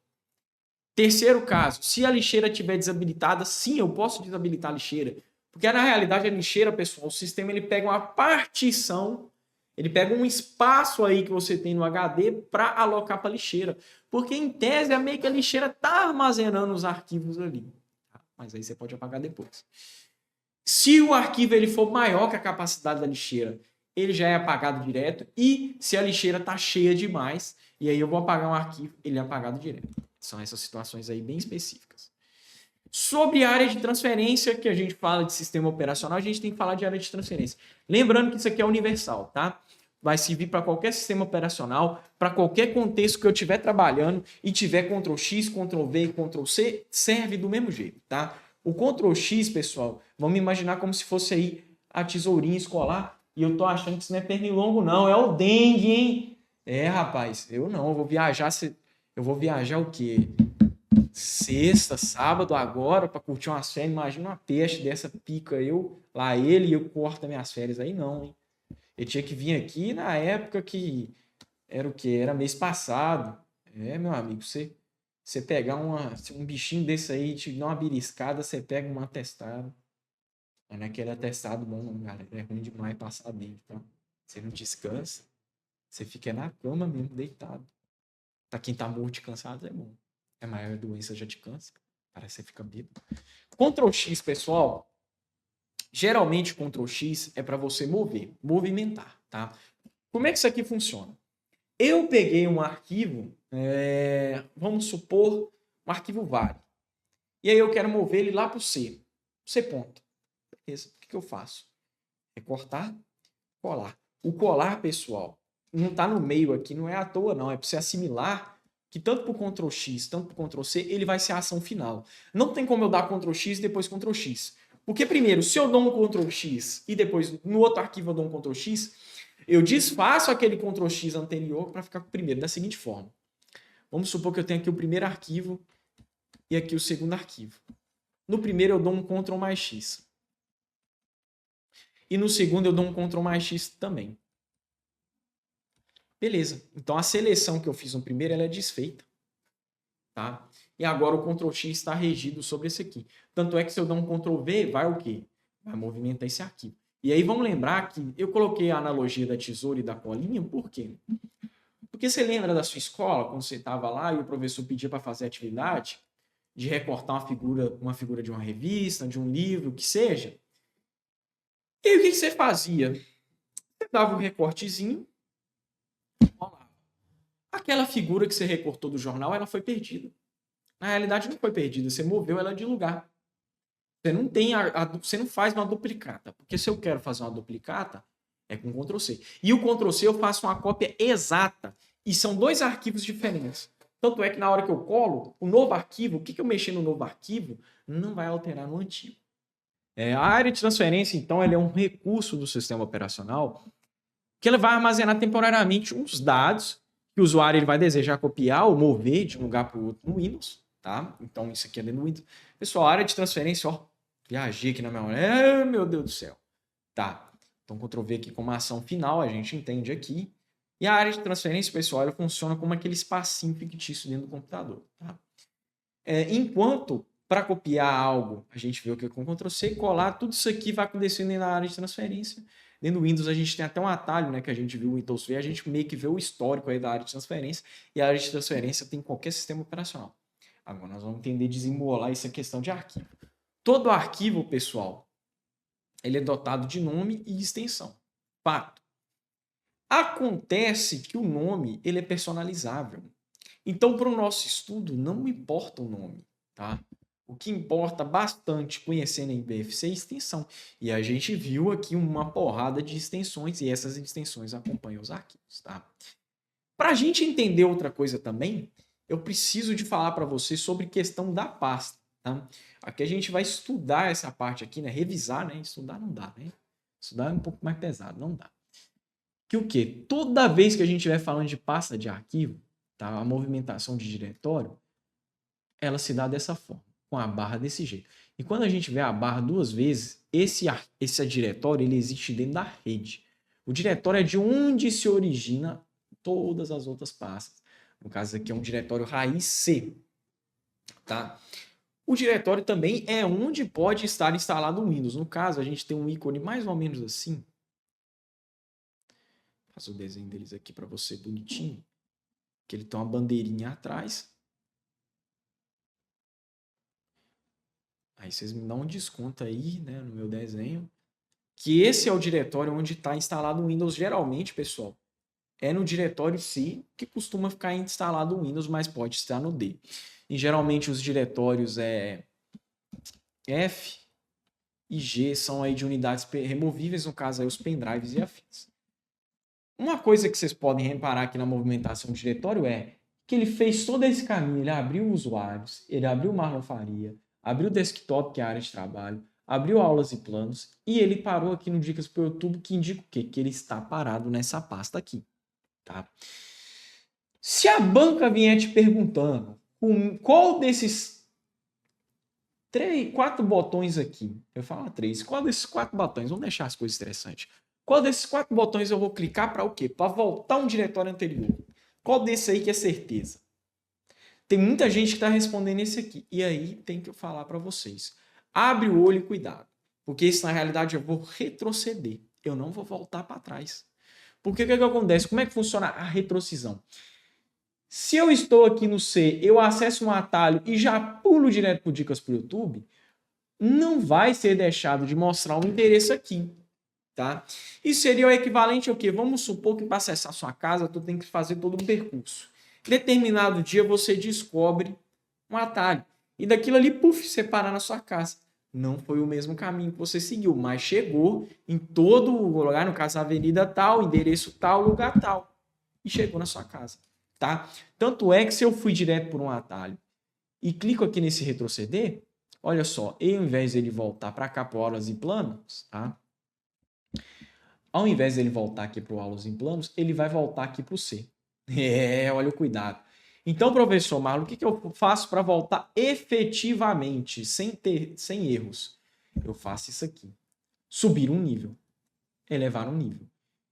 Terceiro caso, se a lixeira estiver desabilitada, sim, eu posso desabilitar a lixeira. Porque na realidade a lixeira, pessoal, o sistema ele pega uma partição, ele pega um espaço aí que você tem no HD para alocar para a lixeira. Porque em tese é meio que a lixeira está armazenando os arquivos ali. Tá? Mas aí você pode apagar depois. Se o arquivo ele for maior que a capacidade da lixeira, ele já é apagado direto. E se a lixeira está cheia demais, e aí eu vou apagar um arquivo, ele é apagado direto. São essas situações aí bem específicas. Sobre a área de transferência, que a gente fala de sistema operacional, a gente tem que falar de área de transferência. Lembrando que isso aqui é universal, tá? Vai servir para qualquer sistema operacional, para qualquer contexto que eu estiver trabalhando e tiver Ctrl+X, Ctrl+V e Ctrl+C, serve do mesmo jeito, tá? O Ctrl+X, pessoal, vamos imaginar como se fosse aí a tesourinha escolar, e eu tô achando que isso não é pernilongo, não, é o dengue, hein? Rapaz, eu não, eu vou viajar, o quê? Sexta, sábado, agora, para curtir umas férias. Imagina uma peste dessa pica, ele e eu corto minhas férias. Aí não, hein? Eu tinha que vir aqui na época que era o quê? Era mês passado. Meu amigo, você pegar um bichinho desse aí, te dar uma beliscada, você pega um atestado. Mas não é aquele atestado bom, não, galera. É ruim demais passar dentro, tá? Você não descansa, você fica na cama mesmo, deitado. Pra quem tá morto de cansado, é bom. A maior doença já te cansa. Parece que você fica bêbado. Ctrl+X, pessoal. Geralmente, Ctrl+X é para você movimentar, tá? Como é que isso aqui funciona? Eu peguei um arquivo, vamos supor, um arquivo vale. E aí eu quero mover ele lá para o C. C ponto. Beleza. O que eu faço? Recortar, colar. O colar, pessoal, não está no meio aqui, não é à toa, não. É para você assimilar que tanto para o Ctrl+X, tanto para o Ctrl+C, ele vai ser a ação final. Não tem como eu dar Ctrl+X e depois Ctrl+X. Porque primeiro, se eu dou um Ctrl+X e depois no outro arquivo eu dou um Ctrl+X, eu desfaço aquele Ctrl+X anterior para ficar com o primeiro, da seguinte forma. Vamos supor que eu tenho aqui o primeiro arquivo e aqui o segundo arquivo. No primeiro eu dou um Ctrl+X. E no segundo eu dou um Ctrl mais X também. Beleza. Então a seleção que eu fiz no primeiro ela é desfeita. Tá? E agora o Ctrl X está regido sobre esse aqui. Tanto é que se eu der um Ctrl V, vai o quê? Vai movimentar esse arquivo. E aí vamos lembrar que eu coloquei a analogia da tesoura e da colinha, por quê? Porque você lembra da sua escola, quando você estava lá e o professor pedia para fazer atividade, de recortar uma figura de uma revista, de um livro, o que seja. E aí o que você fazia? Você dava um recortezinho, aquela figura que você recortou do jornal, ela foi perdida. Na realidade, não foi perdida, você moveu ela de lugar. Você não tem você não faz uma duplicata, porque se eu quero fazer uma duplicata, é com Ctrl C. E o Ctrl C eu faço uma cópia exata, e são dois arquivos diferentes. Tanto é que na hora que eu colo, o novo arquivo, o que eu mexer no novo arquivo, não vai alterar no antigo. A área de transferência, então, ela é um recurso do sistema operacional que ele vai armazenar temporariamente uns dados que o usuário ele vai desejar copiar ou mover de um lugar para o outro no Windows. Tá? Então, isso aqui é dentro do Windows. Pessoal, a área de transferência, ó, viajei aqui na memória. Meu Deus do céu. Tá. Então, Ctrl V aqui como ação final, a gente entende aqui. E a área de transferência, pessoal, ela funciona como aquele espacinho fictício dentro do computador. Tá? Enquanto, para copiar algo, a gente vê o que é com Ctrl C, colar, tudo isso aqui vai acontecendo na área de transferência. Dentro do Windows, a gente tem até um atalho, né, que a gente viu o Windows V, a gente meio que vê o histórico aí da área de transferência, e a área de transferência tem qualquer sistema operacional. Agora nós vamos entender desembolar essa questão de arquivo. Todo arquivo, pessoal, ele é dotado de nome e extensão. Fato. Acontece que o nome ele é personalizável. Então, para o nosso estudo, não importa o nome. Tá? O que importa bastante conhecendo a IPFC é a extensão. E a gente viu aqui uma porrada de extensões e essas extensões acompanham os arquivos. Tá? Para a gente entender outra coisa também, eu preciso de falar para você sobre questão da pasta. Tá? Aqui a gente vai estudar essa parte aqui, né? Revisar, né? Estudar não dá, né? Estudar é um pouco mais pesado, não dá. Que o quê? Toda vez que a gente estiver falando de pasta de arquivo, tá? A movimentação de diretório, ela se dá dessa forma, com a barra desse jeito. E quando a gente vê a barra duas vezes, esse diretório ele existe dentro da rede. O diretório é de onde se origina todas as outras pastas. No caso aqui é um diretório raiz C. Tá? O diretório também é onde pode estar instalado o Windows. No caso, a gente tem um ícone mais ou menos assim. Faço o desenho deles aqui para você bonitinho. Que ele tem uma bandeirinha atrás. Aí vocês me dão um desconto aí, né, no meu desenho. Que esse é o diretório onde está instalado o Windows. Geralmente, pessoal, é no diretório C que costuma ficar instalado o Windows, mas pode estar no D. E geralmente os diretórios F e G são aí de unidades removíveis, no caso aí os pendrives e afins. Uma coisa que vocês podem reparar aqui na movimentação do diretório é que ele fez todo esse caminho, ele abriu usuários, ele abriu o Marlon Faria, abriu o desktop, que é a área de trabalho, abriu aulas e planos, e ele parou aqui no Dicas para o YouTube, que indica o quê? Que ele está parado nessa pasta aqui. Tá? Se a banca vier te perguntando qual desses 4 botões aqui, eu falo 3, qual desses 4 botões, vamos deixar as coisas interessantes, qual desses 4 botões eu vou clicar para o quê? Para voltar um diretório anterior. Qual desse aí que é certeza? Tem muita gente que está respondendo esse aqui. E aí tem que eu falar para vocês. Abre o olho e cuidado. Porque isso, na realidade, eu vou retroceder. Eu não vou voltar para trás. Porque o que acontece? Como é que funciona a retrocisão? Se eu estou aqui no C, eu acesso um atalho e já pulo direto para o Dicas para o YouTube, não vai ser deixado de mostrar o endereço aqui. Tá? Isso seria o equivalente ao quê? Vamos supor que para acessar sua casa, tu tem que fazer todo um percurso. Determinado dia você descobre um atalho. E daquilo ali, puf, você para na sua casa. Não foi o mesmo caminho que você seguiu, mas chegou em todo lugar, no caso, avenida tal, endereço tal, lugar tal. E chegou na sua casa. Tá? Tanto é que se eu fui direto por um atalho e clico aqui nesse retroceder, olha só, ao invés de ele voltar para cá para aulas e planos, tá? Ao invés dele voltar aqui para o aulas em planos, ele vai voltar aqui para o C. Olha o cuidado. Então, professor Marlon, o que eu faço para voltar efetivamente, sem erros? Eu faço isso aqui. Subir um nível. elevar um nível.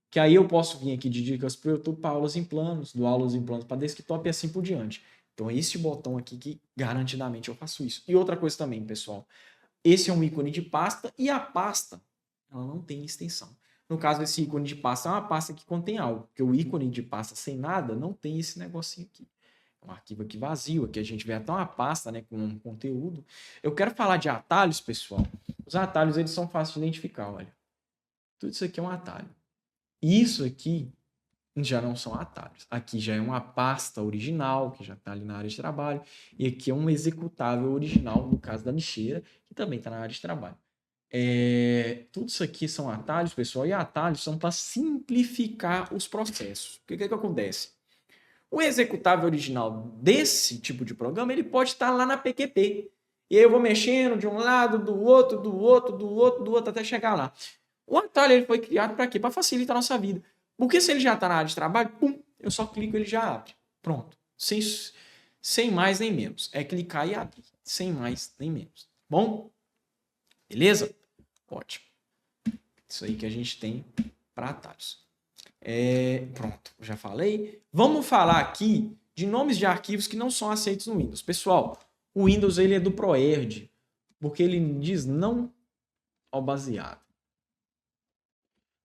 Que aí eu posso vir aqui de dicas para o YouTube para aulas em planos, do aulas em planos para desktop e assim por diante. Então, esse botão aqui que garantidamente eu faço isso. E outra coisa também, pessoal. Esse é um ícone de pasta e a pasta, ela não tem extensão. No caso, esse ícone de pasta é uma pasta que contém algo, porque o ícone de pasta sem nada não tem esse negocinho aqui. É um arquivo aqui vazio, aqui a gente vê até uma pasta, né, com um conteúdo. Eu quero falar de atalhos, pessoal. Os atalhos, eles são fáceis de identificar, olha. Tudo isso aqui é um atalho. Isso aqui já não são atalhos. Aqui já é uma pasta original, que já está ali na área de trabalho, e aqui é um executável original, no caso da lixeira, que também está na área de trabalho. Tudo isso aqui são atalhos, pessoal, e atalhos são para simplificar os processos. O que acontece? O executável original desse tipo de programa, ele pode estar lá na PQP. E aí eu vou mexendo de um lado, do outro, do outro, do outro, do outro, até chegar lá. O atalho ele foi criado para quê? Para facilitar a nossa vida. Porque se ele já está na área de trabalho, pum, eu só clico e ele já abre. Pronto. Sem mais nem menos. É clicar e abrir. Sem mais nem menos. Bom? Beleza? Ótimo. Isso aí que a gente tem para atalhos. Pronto, já falei. Vamos falar aqui de nomes de arquivos que não são aceitos no Windows. Pessoal, o Windows ele é do ProErd, porque ele diz não ao baseado.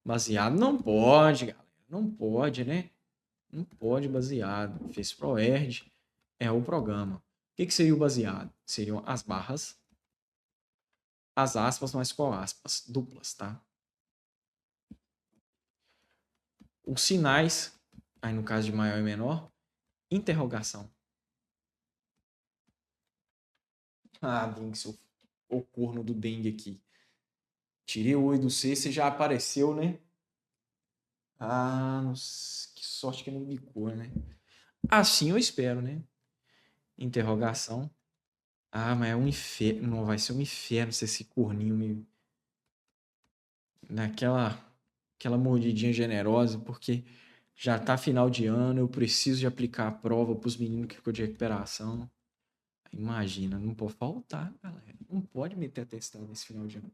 Baseado não pode, galera. Não pode, né? Não pode baseado. Fez ProErd, é o programa. O que seria o baseado? Seriam as barras, as aspas, mas qual aspas? Duplas, tá? Os sinais, aí no caso de maior e menor, interrogação. Ah, Dengue, o corno do dengue aqui. Tirei o oi do C, você já apareceu, né? Ah, nossa, que sorte que não bicou, né? Assim eu espero, né? Interrogação. Ah, mas é um inferno. Não, vai ser um inferno se esse corninho me... Aquela mordidinha generosa, porque já tá final de ano, eu preciso de aplicar a prova pros meninos que ficou de recuperação. Imagina, não pode faltar, galera. Não pode meter atestado nesse final de ano.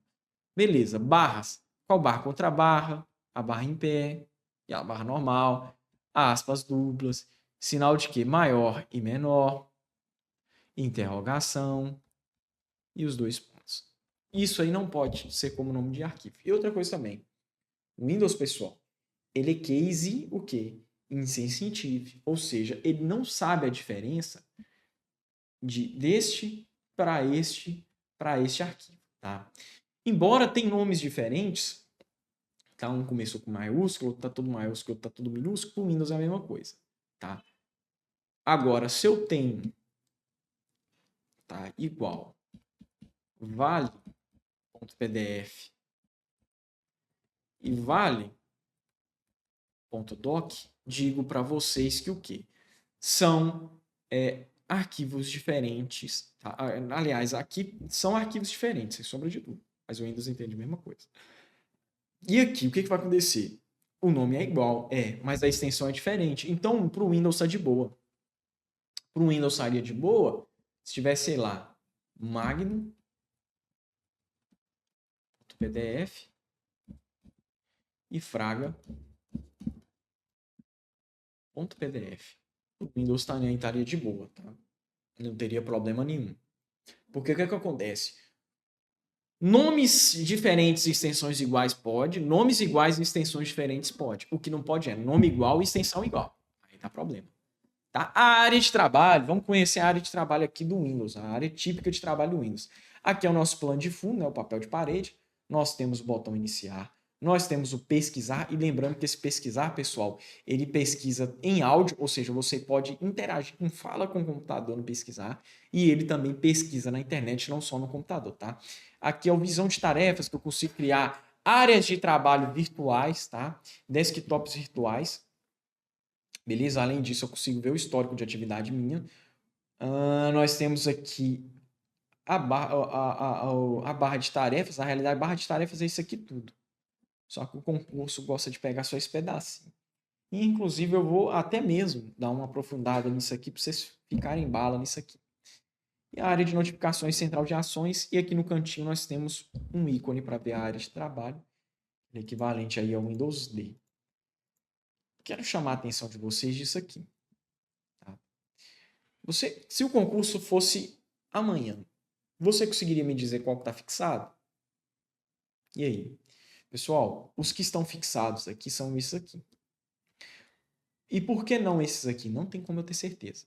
Beleza, barras. Qual barra? Contra barra, a barra em pé e a barra normal, aspas duplas, sinal de que maior e menor, interrogação e os dois pontos. Isso aí não pode ser como nome de arquivo. E outra coisa também, o Windows, pessoal, ele é case o quê? Insensitive, ou seja, ele não sabe a diferença deste para este arquivo, tá? Embora tem nomes diferentes, tá? Um começou com maiúsculo, outro tá tudo maiúsculo, outro tá tudo minúsculo, o Windows é a mesma coisa, tá? Agora, se eu tenho, tá, igual vale.pdf e vale.doc, digo para vocês que o quê? São arquivos diferentes, tá? Aliás, aqui são arquivos diferentes, sem sombra de dúvida, mas o Windows entende a mesma coisa. E aqui, o que vai acontecer? O nome é igual, mas a extensão é diferente. Então, para o Windows está de boa. Para o Windows estaria de boa se tivesse, sei lá, magno.pdf e fraga.pdf. O Windows estaria de boa, tá? Não teria problema nenhum. Porque o que acontece? Nomes diferentes e extensões iguais pode, nomes iguais e extensões diferentes pode. O que não pode é nome igual e extensão igual. Aí dá problema. Tá? A área de trabalho, vamos conhecer a área de trabalho aqui do Windows, a área típica de trabalho do Windows. Aqui é o nosso plano de fundo, né, o papel de parede. Nós temos o botão iniciar, nós temos o pesquisar, e lembrando que esse pesquisar, pessoal, ele pesquisa em áudio, ou seja, você pode interagir com fala com o computador no pesquisar, e ele também pesquisa na internet, não só no computador, tá? Aqui é o visão de tarefas, que eu consigo criar áreas de trabalho virtuais, tá? Desktops virtuais. Beleza? Além disso, eu consigo ver o histórico de atividade minha. Nós temos aqui a barra de tarefas. Na realidade, a barra de tarefas é isso aqui tudo. Só que o concurso gosta de pegar só esse pedacinho. E, inclusive, eu vou até mesmo dar uma aprofundada nisso aqui para vocês ficarem em bala nisso aqui. E a área de notificações, central de ações. E aqui no cantinho nós temos um ícone para ver a área de trabalho. equivalente aí ao Windows D. Quero chamar a atenção de vocês disso aqui. Tá? Se o concurso fosse amanhã, você conseguiria me dizer qual que está fixado? E aí? Pessoal, os que estão fixados aqui são esses aqui. E por que não esses aqui? Não tem como eu ter certeza.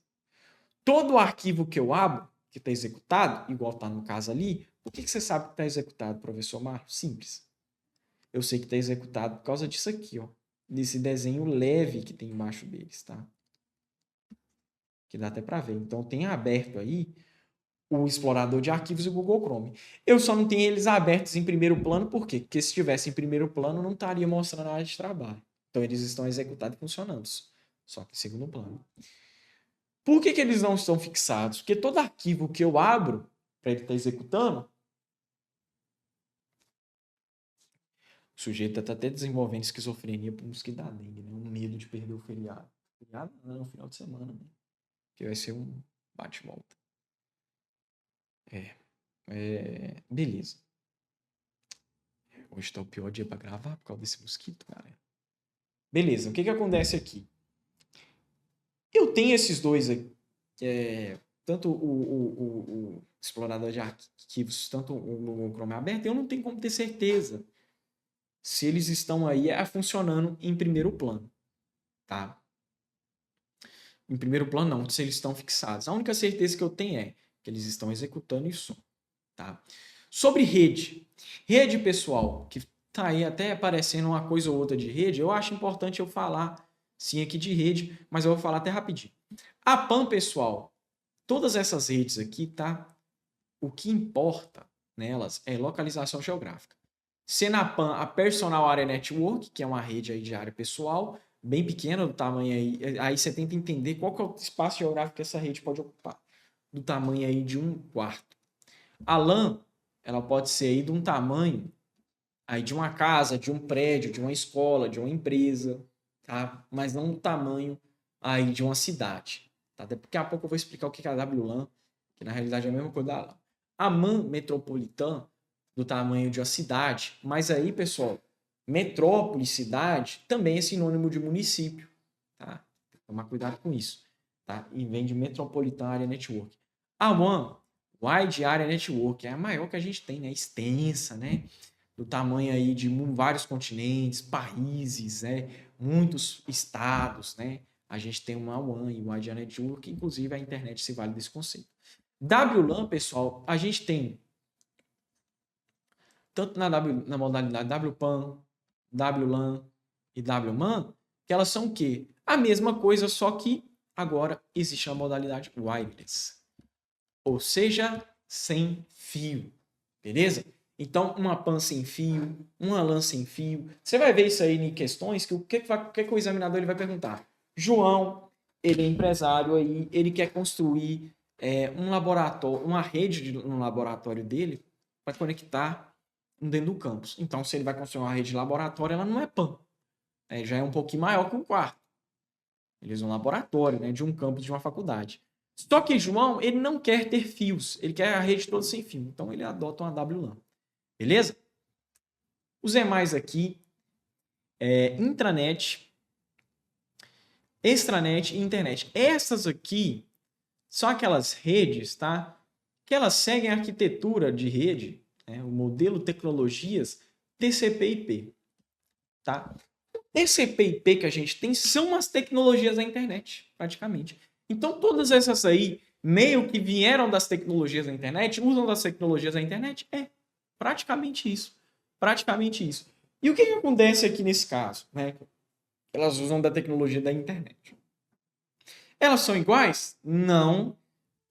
Todo arquivo que eu abro, que está executado, igual está no caso ali, por que você sabe que está executado, professor Marcos? Simples. Eu sei que está executado por causa disso aqui, ó. Desse desenho leve que tem embaixo deles, tá? Que dá até para ver. Então, tem aberto aí o explorador de arquivos e o Google Chrome. Eu só não tenho eles abertos em primeiro plano, por quê? Porque se estivesse em primeiro plano, não estaria mostrando a área de trabalho. Então, eles estão executados e funcionando. Só que em segundo plano. Por que eles não estão fixados? Porque todo arquivo que eu abro para ele estar executando, o sujeito está até desenvolvendo esquizofrenia por mosquito da dengue, né? Um medo de perder o feriado. Feriado não, final de semana, né? Que vai ser um bate-volta. Beleza. Hoje tá o pior dia para gravar por causa desse mosquito, cara. Beleza, o que acontece aqui? Eu tenho esses dois aqui, tanto o explorador de arquivos, tanto o Chrome aberto, eu não tenho como ter certeza se eles estão aí funcionando em primeiro plano, tá? Em primeiro plano não, se eles estão fixados. A única certeza que eu tenho é que eles estão executando isso, tá? Sobre rede. Rede, pessoal, que tá aí até aparecendo uma coisa ou outra de rede, eu acho importante eu falar sim aqui de rede, mas eu vou falar até rapidinho. A PAN, pessoal, todas essas redes aqui, tá? O que importa nelas é localização geográfica. Sendo a PAN a Personal Area Network, que é uma rede aí de área pessoal, bem pequena, do tamanho aí você tenta entender qual que é o espaço geográfico que essa rede pode ocupar, do tamanho aí de um quarto. A LAN, ela pode ser aí de um tamanho aí de uma casa, de um prédio, de uma escola, de uma empresa, tá? Mas não do tamanho aí de uma cidade, tá? Daqui a pouco eu vou explicar o que é a WLAN, que na realidade é a mesma coisa da LAN. A MAN metropolitana, do tamanho de uma cidade, mas aí, pessoal, metrópole, cidade, também é sinônimo de município, tá? Tomar cuidado com isso, tá? E vem de Metropolitan Area Network. A WAN, Wide Area Network, é a maior que a gente tem, né? Extensa, né? Do tamanho aí de vários continentes, países, né? Muitos estados, né? A gente tem uma WAN e Wide Area Network, inclusive a internet se vale desse conceito. WLAN, pessoal, a gente tem tanto na modalidade WPAN, WLAN e WMAN, que elas são o quê? A mesma coisa, só que agora existe a modalidade wireless. Ou seja, sem fio. Beleza? Então, uma PAN sem fio, uma LAN sem fio. Você vai ver isso aí em questões que o que o examinador ele vai perguntar? João, ele é empresário aí, ele quer construir um laboratório, uma rede no laboratório dele para conectar dentro do campus. Então, se ele vai construir uma rede de laboratório, ela não é PAN. Já é um pouquinho maior que um quarto. Ele usa um laboratório, né, de um campus de uma faculdade. Só que João, ele não quer ter fios. Ele quer a rede toda sem fio. Então, ele adota uma WLAN. Beleza? Os demais aqui intranet, extranet e internet. Essas aqui são aquelas redes, tá? Que elas seguem a arquitetura de rede, né? O modelo tecnologias TCP/IP, tá? TCP/IP que a gente tem são as tecnologias da internet, praticamente. Então, todas essas aí, meio que vieram das tecnologias da internet, usam das tecnologias da internet? Praticamente isso. Praticamente isso. E o que acontece aqui nesse caso? Né? Elas usam da tecnologia da internet. Elas são iguais? Não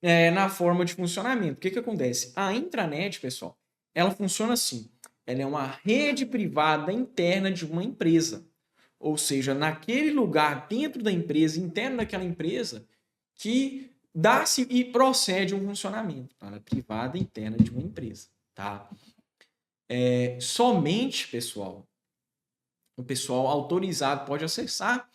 na forma de funcionamento. O que acontece? A intranet, pessoal, ela funciona assim. Ela é uma rede privada interna de uma empresa. Ou seja, naquele lugar dentro da empresa, interno daquela empresa, que dá-se e procede um funcionamento. Ela é privada interna de uma empresa. Tá? Somente, pessoal, o pessoal autorizado pode acessar,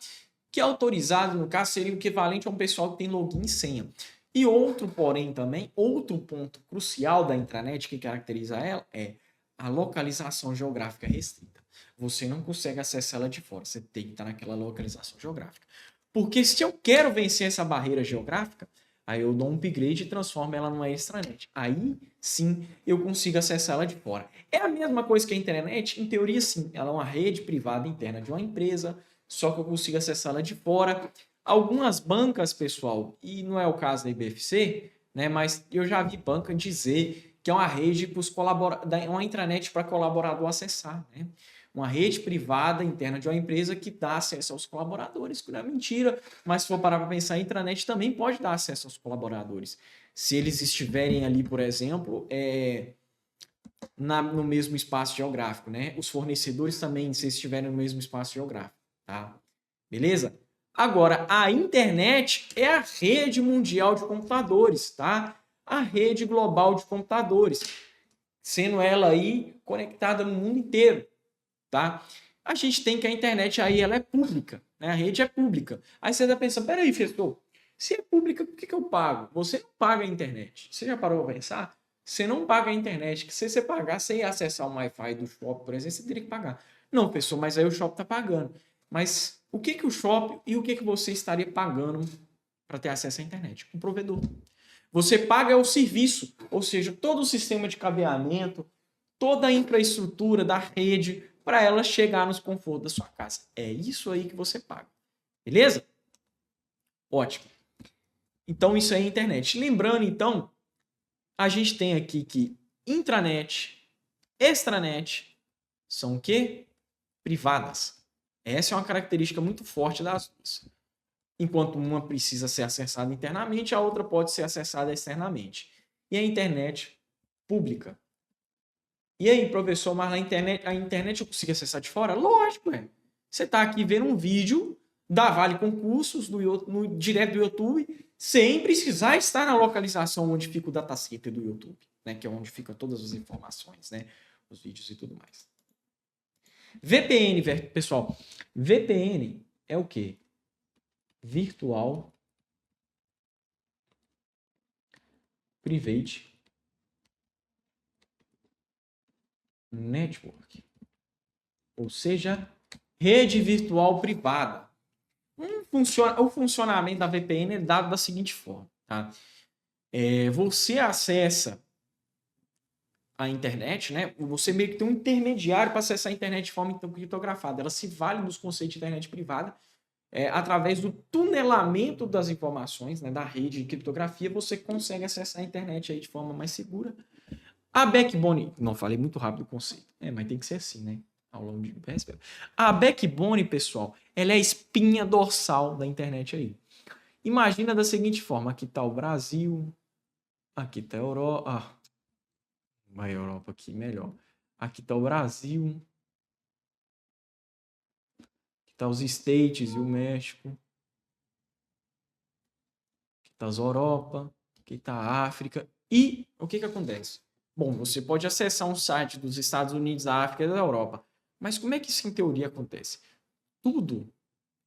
que autorizado, no caso, seria o equivalente a um pessoal que tem login e senha. E outro, porém, também, outro ponto crucial da intranet que caracteriza ela é a localização geográfica restrita. Você não consegue acessar ela de fora. Você tem que estar naquela localização geográfica. Porque se eu quero vencer essa barreira geográfica, aí eu dou um upgrade e transformo ela numa extranet. Aí sim eu consigo acessar ela de fora. É a mesma coisa que a internet? Em teoria, sim. Ela é uma rede privada interna de uma empresa, só que eu consigo acessá-la de fora. Algumas bancas, pessoal, e não é o caso da IBFC, né? Mas eu já vi banca dizer que é uma rede para os colaboradores, uma intranet para colaborador acessar, né? Uma rede privada interna de uma empresa que dá acesso aos colaboradores, que não é mentira, mas se for parar para pensar, a intranet também pode dar acesso aos colaboradores. Se eles estiverem ali, por exemplo, no mesmo espaço geográfico, né? Os fornecedores também, se estiverem no mesmo espaço geográfico, tá? Beleza? Agora, a internet é a rede mundial de computadores, tá? A rede global de computadores, sendo ela aí conectada no mundo inteiro, tá? A gente tem que a internet aí, ela é pública, né? A rede é pública. Aí você está pensando, peraí, Festor, se é pública, por que eu pago? Você não paga a internet. Você já parou para pensar? Você não paga a internet, que se você pagar, você ia acessar o Wi-Fi do shopping, por exemplo, você teria que pagar. Não, pessoal, mas aí o shopping está pagando. Mas o que o shopping e o que você estaria pagando para ter acesso à internet? Um provedor. Você paga o serviço, ou seja, todo o sistema de cabeamento, toda a infraestrutura da rede para ela chegar nos confortos da sua casa. É isso aí que você paga. Beleza? Ótimo. Então, isso aí é internet. Lembrando, então, a gente tem aqui que intranet, extranet são o quê? Privadas. Essa é uma característica muito forte das duas. Enquanto uma precisa ser acessada internamente, a outra pode ser acessada externamente. E a internet pública. E aí, professor, mas a internet eu consigo acessar de fora? Lógico, é. Você está aqui vendo um vídeo da Vale Concursos direto do YouTube, sem precisar estar na localização onde fica o datacenter do YouTube, né? Que é onde ficam todas as informações, né? Os vídeos e tudo mais. VPN, pessoal. VPN é o quê? Virtual Private Network. Ou seja, rede virtual privada. O funcionamento da VPN é dado da seguinte forma, tá? Você acessa a internet, né? Você meio que tem um intermediário para acessar a internet de forma criptografada. Ela se vale dos conceitos de internet privada. Através do tunelamento das informações, né, da rede de criptografia, você consegue acessar a internet aí de forma mais segura. A backbone, não falei muito rápido o conceito, mas tem que ser assim, né? Ao longo de a backbone, pessoal, ela é a espinha dorsal da internet aí. Imagina da seguinte forma, aqui está o Brasil, aqui está a Europa, a Europa aqui melhor. Aqui está o Brasil, aqui está os States e o México, aqui está as Europa, aqui está a África. E o que acontece? Bom, você pode acessar um site dos Estados Unidos, da África e da Europa. Mas como é que isso em teoria acontece? Tudo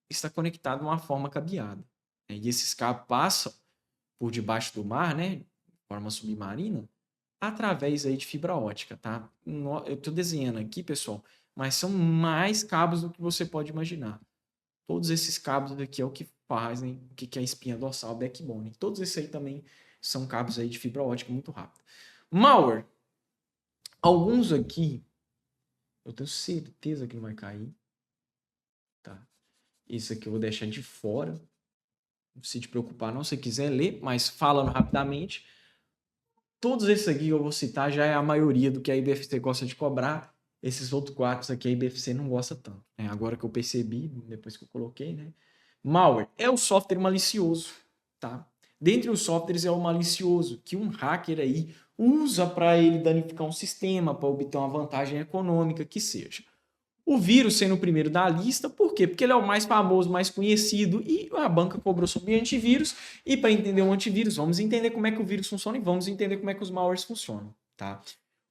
está conectado de uma forma cabeada. E esses cabos passam por debaixo do mar, né, de forma submarina, através aí de fibra ótica, tá? Eu estou desenhando aqui, pessoal, mas são mais cabos do que você pode imaginar. Todos esses cabos aqui é o que fazem, o que é a espinha dorsal, a backbone. Todos esses aí também são cabos aí de fibra ótica muito rápido. Malware. Alguns aqui, eu tenho certeza que não vai cair. Tá. Isso aqui eu vou deixar de fora. Não precisa te preocupar não, se quiser ler, mas falando rapidamente, todos esses aqui que eu vou citar já é a maioria do que a IBFC gosta de cobrar. Esses outros quatro aqui a IBFC não gosta tanto. Agora que eu percebi, depois que eu coloquei, né? Malware é o software malicioso, tá? Dentre os softwares é o malicioso, que um hacker aí usa para ele danificar um sistema, para obter uma vantagem econômica que seja. O vírus sendo o primeiro da lista, por quê? Porque ele é o mais famoso, mais conhecido e a banca cobrou sobre antivírus. E para entender o antivírus, vamos entender como é que o vírus funciona e vamos entender como é que os malwares funcionam, tá?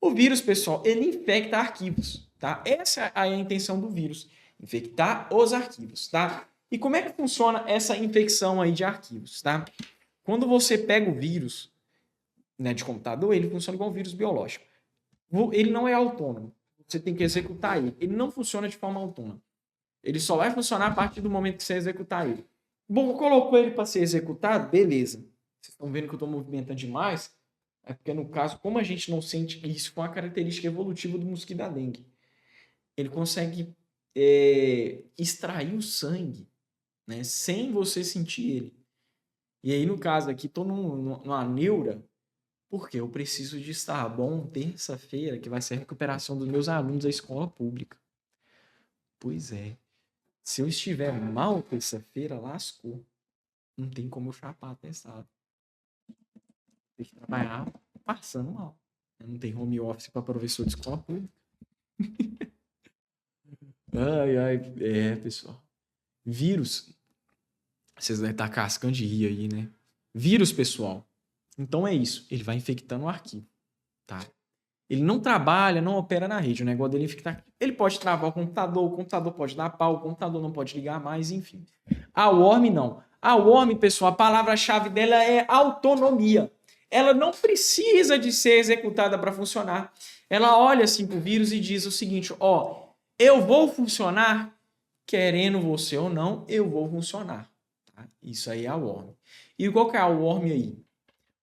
O vírus, pessoal, ele infecta arquivos, tá? Essa é a intenção do vírus, infectar os arquivos, tá? E como é que funciona essa infecção aí de arquivos, tá? Quando você pega o vírus, né, de computador, ele funciona igual um vírus biológico. Ele não é autônomo. você tem que executar ele. Ele não funciona de forma autônoma. Ele só vai funcionar a partir do momento que você executar ele. Bom, colocou ele para ser executado, beleza. Vocês estão vendo que eu estou movimentando demais? É porque, no caso, como a gente não sente isso com a característica evolutiva do mosquito da dengue, ele consegue extrair o sangue, né, sem você sentir ele. E aí, no caso aqui, estou numa neura, porque eu preciso de estar bom terça-feira, que vai ser a recuperação dos meus alunos da escola pública. Pois é. Se eu estiver mal terça-feira, lascou. Não tem como eu chapar atestado. Tem que trabalhar passando mal. Não tem home office para professor de escola pública. Ai, pessoal. Vírus. Vocês devem estar cascando de rir aí, né? Vírus, pessoal. Então é isso. Ele vai infectando o arquivo, tá? Ele não trabalha, não opera na rede. O negócio dele é infectar. Ele pode travar o computador pode dar pau, o computador não pode ligar mais, enfim. A worm não. A worm, pessoal, a palavra-chave dela é autonomia. Ela não precisa de ser executada para funcionar. Ela olha assim para o vírus e diz o seguinte, ó, eu vou funcionar, querendo você ou não, eu vou funcionar. Tá? Isso aí é a worm. E qual que é a worm aí?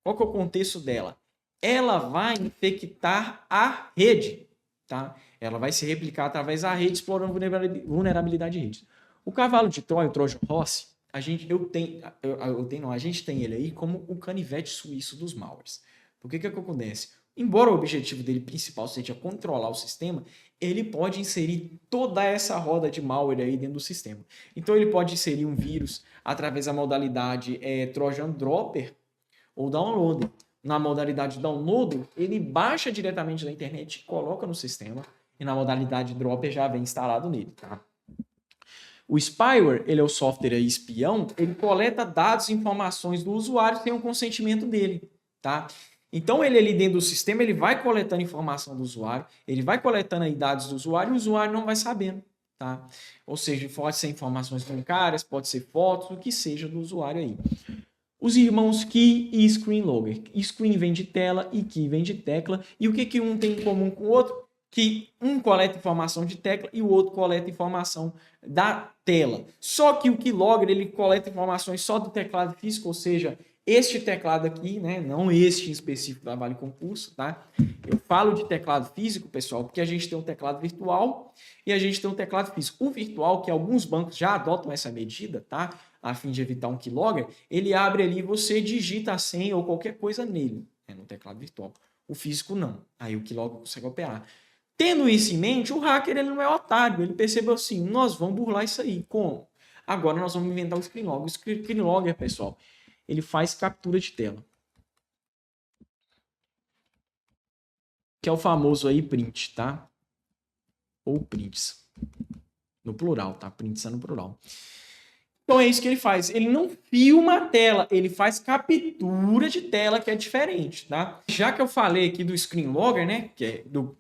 Qual que é o contexto dela? Ela vai infectar a rede, tá? Ela vai se replicar através da rede, explorando vulnerabilidade de rede. O cavalo de Troia, o Trojan Horse, a gente tem ele aí como o canivete suíço dos malwares. Por que acontece? Embora o objetivo dele principal seja controlar o sistema, ele pode inserir toda essa roda de malware aí dentro do sistema. Então ele pode inserir um vírus através da modalidade Trojan Dropper ou Downloader. Na modalidade Downloader, ele baixa diretamente da internet, coloca no sistema, e na modalidade Dropper já vem instalado nele, tá? O spyware, ele é o software aí espião, ele coleta dados e informações do usuário sem o consentimento dele, tá? Então, ele ali dentro do sistema, ele vai coletando informação do usuário, ele vai coletando aí dados do usuário e o usuário não vai sabendo, tá? Ou seja, pode ser informações bancárias, pode ser fotos, o que seja do usuário aí. Os irmãos Key e Screen Logger. Screen vem de tela e Key vem de tecla. E o que um tem em comum com o outro? Que um coleta informação de tecla e o outro coleta informação da tela. Só que o Keylogger, ele coleta informações só do teclado físico, ou seja, este teclado aqui, né? Não este em específico da Vale Concurso, tá? Eu falo de teclado físico, pessoal, porque a gente tem um teclado virtual e a gente tem um teclado físico. O virtual, que alguns bancos já adotam essa medida, tá? A fim de evitar um keylogger, ele abre ali e você digita a senha ou qualquer coisa nele, no teclado virtual. O físico não. Aí o keylogger consegue operar. Tendo isso em mente, o hacker ele não é otário. Ele percebeu assim, nós vamos burlar isso aí. Como? Agora nós vamos inventar o screen logger. O screen logger, pessoal, ele faz captura de tela. Que é o famoso aí print, tá? Ou prints. No plural, tá? Prints é no plural. Então é isso que ele faz. Ele não filma a tela, ele faz captura de tela, que é diferente, tá? Já que eu falei aqui do screen logger, né, que é do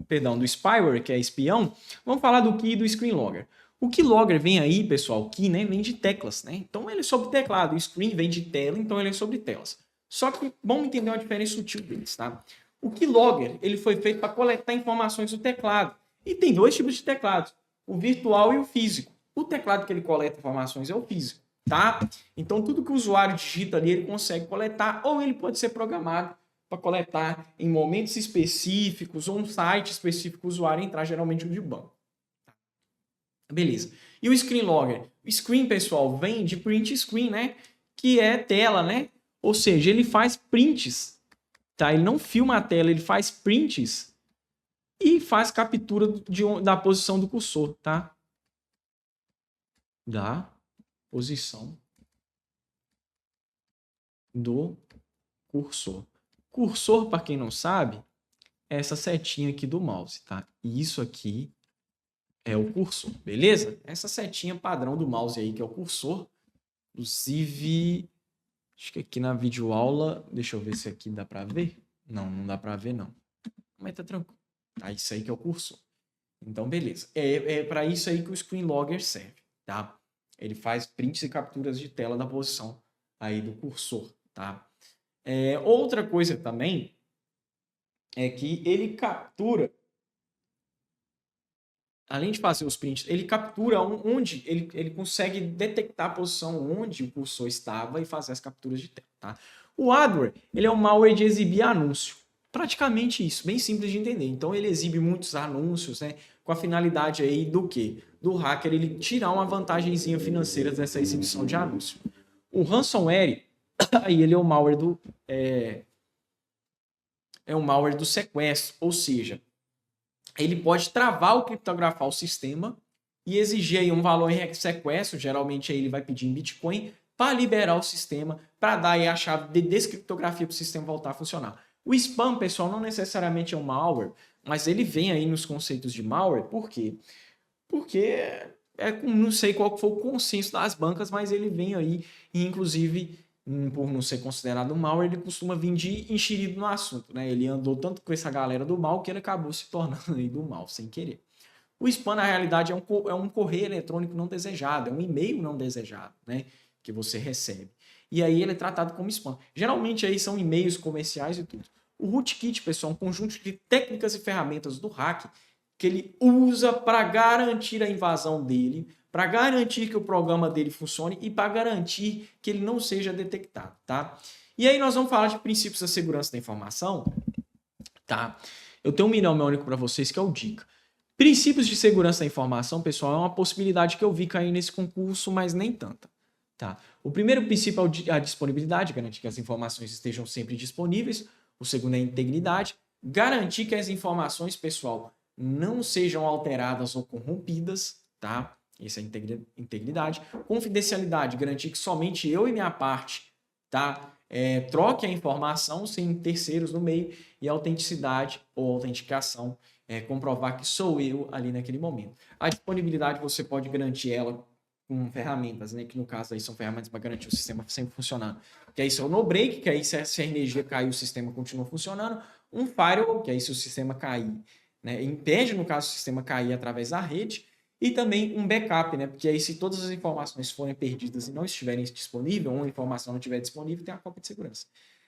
spyware, que é espião, vamos falar do key e do screen logger. O keylogger vem aí, pessoal, key, né, vem de teclas, né? Então ele é sobre teclado, o screen vem de tela, então ele é sobre telas. Só que vamos entender uma diferença sutil deles, tá? O keylogger, ele foi feito para coletar informações do teclado. E tem dois tipos de teclados, o virtual e o físico. O teclado que ele coleta informações é o físico, tá? Então, tudo que o usuário digita ali, ele consegue coletar, ou ele pode ser programado para coletar em momentos específicos, ou um site específico, o usuário entrar, geralmente o de banco. Beleza. E o screen logger? O screen, pessoal, vem de print screen, né? Que é tela, né? Ou seja, ele faz prints, tá? Ele não filma a tela, ele faz prints e faz captura da posição do cursor, tá? Da posição do cursor. Cursor, para quem não sabe, é essa setinha aqui do mouse, tá? E isso aqui é o cursor, beleza? Essa setinha padrão do mouse aí, que é o cursor. Inclusive, acho que aqui na videoaula, deixa eu ver se aqui dá para ver. Não, não dá para ver, não. Mas tá tranquilo. Tá, isso aí que é o cursor. Então, beleza. É para isso aí que o screen logger serve, tá? Ele faz prints e capturas de tela da posição aí do cursor, tá? Outra coisa também é que ele captura além de fazer os prints, ele captura onde ele consegue detectar a posição onde o cursor estava e fazer as capturas de tela, tá? O adware, ele é um malware de exibir anúncio. Praticamente isso, bem simples de entender. Então ele exibe muitos anúncios, né, com a finalidade aí do quê? Do hacker ele tirar uma vantagenzinha financeira dessa exibição de anúncio. O ransomware, aí ele é o malware é um malware do sequestro, ou seja, ele pode travar ou criptografar o sistema e exigir aí um valor em sequestro, geralmente aí ele vai pedir em Bitcoin, para liberar o sistema, para dar aí a chave de descriptografia para o sistema voltar a funcionar. O spam, pessoal, não necessariamente é um malware, mas ele vem aí nos conceitos de malware, por quê? Porque não sei qual foi o consenso das bancas, mas ele vem aí e inclusive por não ser considerado um mal, ele costuma vir de enxerido no assunto, né? Ele andou tanto com essa galera do mal que ele acabou se tornando aí do mal, sem querer. O spam, na realidade, é um correio eletrônico não desejado, é um e-mail não desejado, né? Que você recebe. E aí ele é tratado como spam. Geralmente aí são e-mails comerciais e tudo. O rootkit, pessoal, é um conjunto de técnicas e ferramentas do hack que ele usa para garantir a invasão dele, para garantir que o programa dele funcione e para garantir que ele não seja detectado, tá? E aí nós vamos falar de princípios da segurança da informação, tá? Eu tenho um mnemônico para vocês que é o Dica. Princípios de segurança da informação, pessoal, é uma possibilidade que eu vi cair nesse concurso, mas nem tanta, tá? O primeiro princípio é a disponibilidade, garantir que as informações estejam sempre disponíveis. O segundo é a integridade, garantir que as informações, pessoal, não sejam alteradas ou corrompidas, tá? Isso é integridade. Confidencialidade, garantir que somente eu e minha parte, tá? Troque a informação sem terceiros no meio. E autenticidade ou autenticação, comprovar que sou eu ali naquele momento. A disponibilidade você pode garantir ela com ferramentas, né? Que no caso aí são ferramentas para garantir o sistema sempre funcionando. Que aí se é o no break, que aí se a energia cair o sistema continua funcionando. Um firewall, que aí se o sistema cair, né, impede, no caso, o sistema cair através da rede, e também um backup, né, porque aí se todas as informações forem perdidas e não estiverem disponíveis, ou uma informação não estiver disponível, tem a cópia de segurança.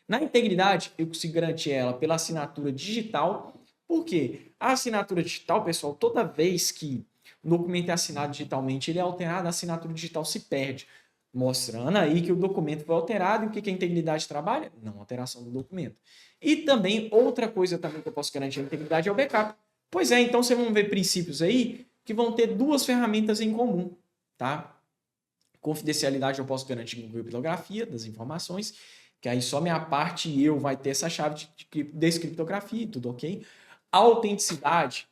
Na integridade, eu consigo garantir ela pela assinatura digital. Por quê? A assinatura digital, pessoal, toda vez que o documento é assinado digitalmente, ele é alterado, a assinatura digital se perde, mostrando aí que o documento foi alterado. E o que a integridade trabalha? Não alteração do documento. E também, outra coisa também que eu posso garantir a integridade é o backup. Pois é, então vocês vão ver princípios aí que vão ter duas ferramentas em comum, tá? Confidencialidade eu posso garantir com criptografia das informações, que aí só minha parte e eu vai ter essa chave de descriptografia e tudo ok. A autenticidade,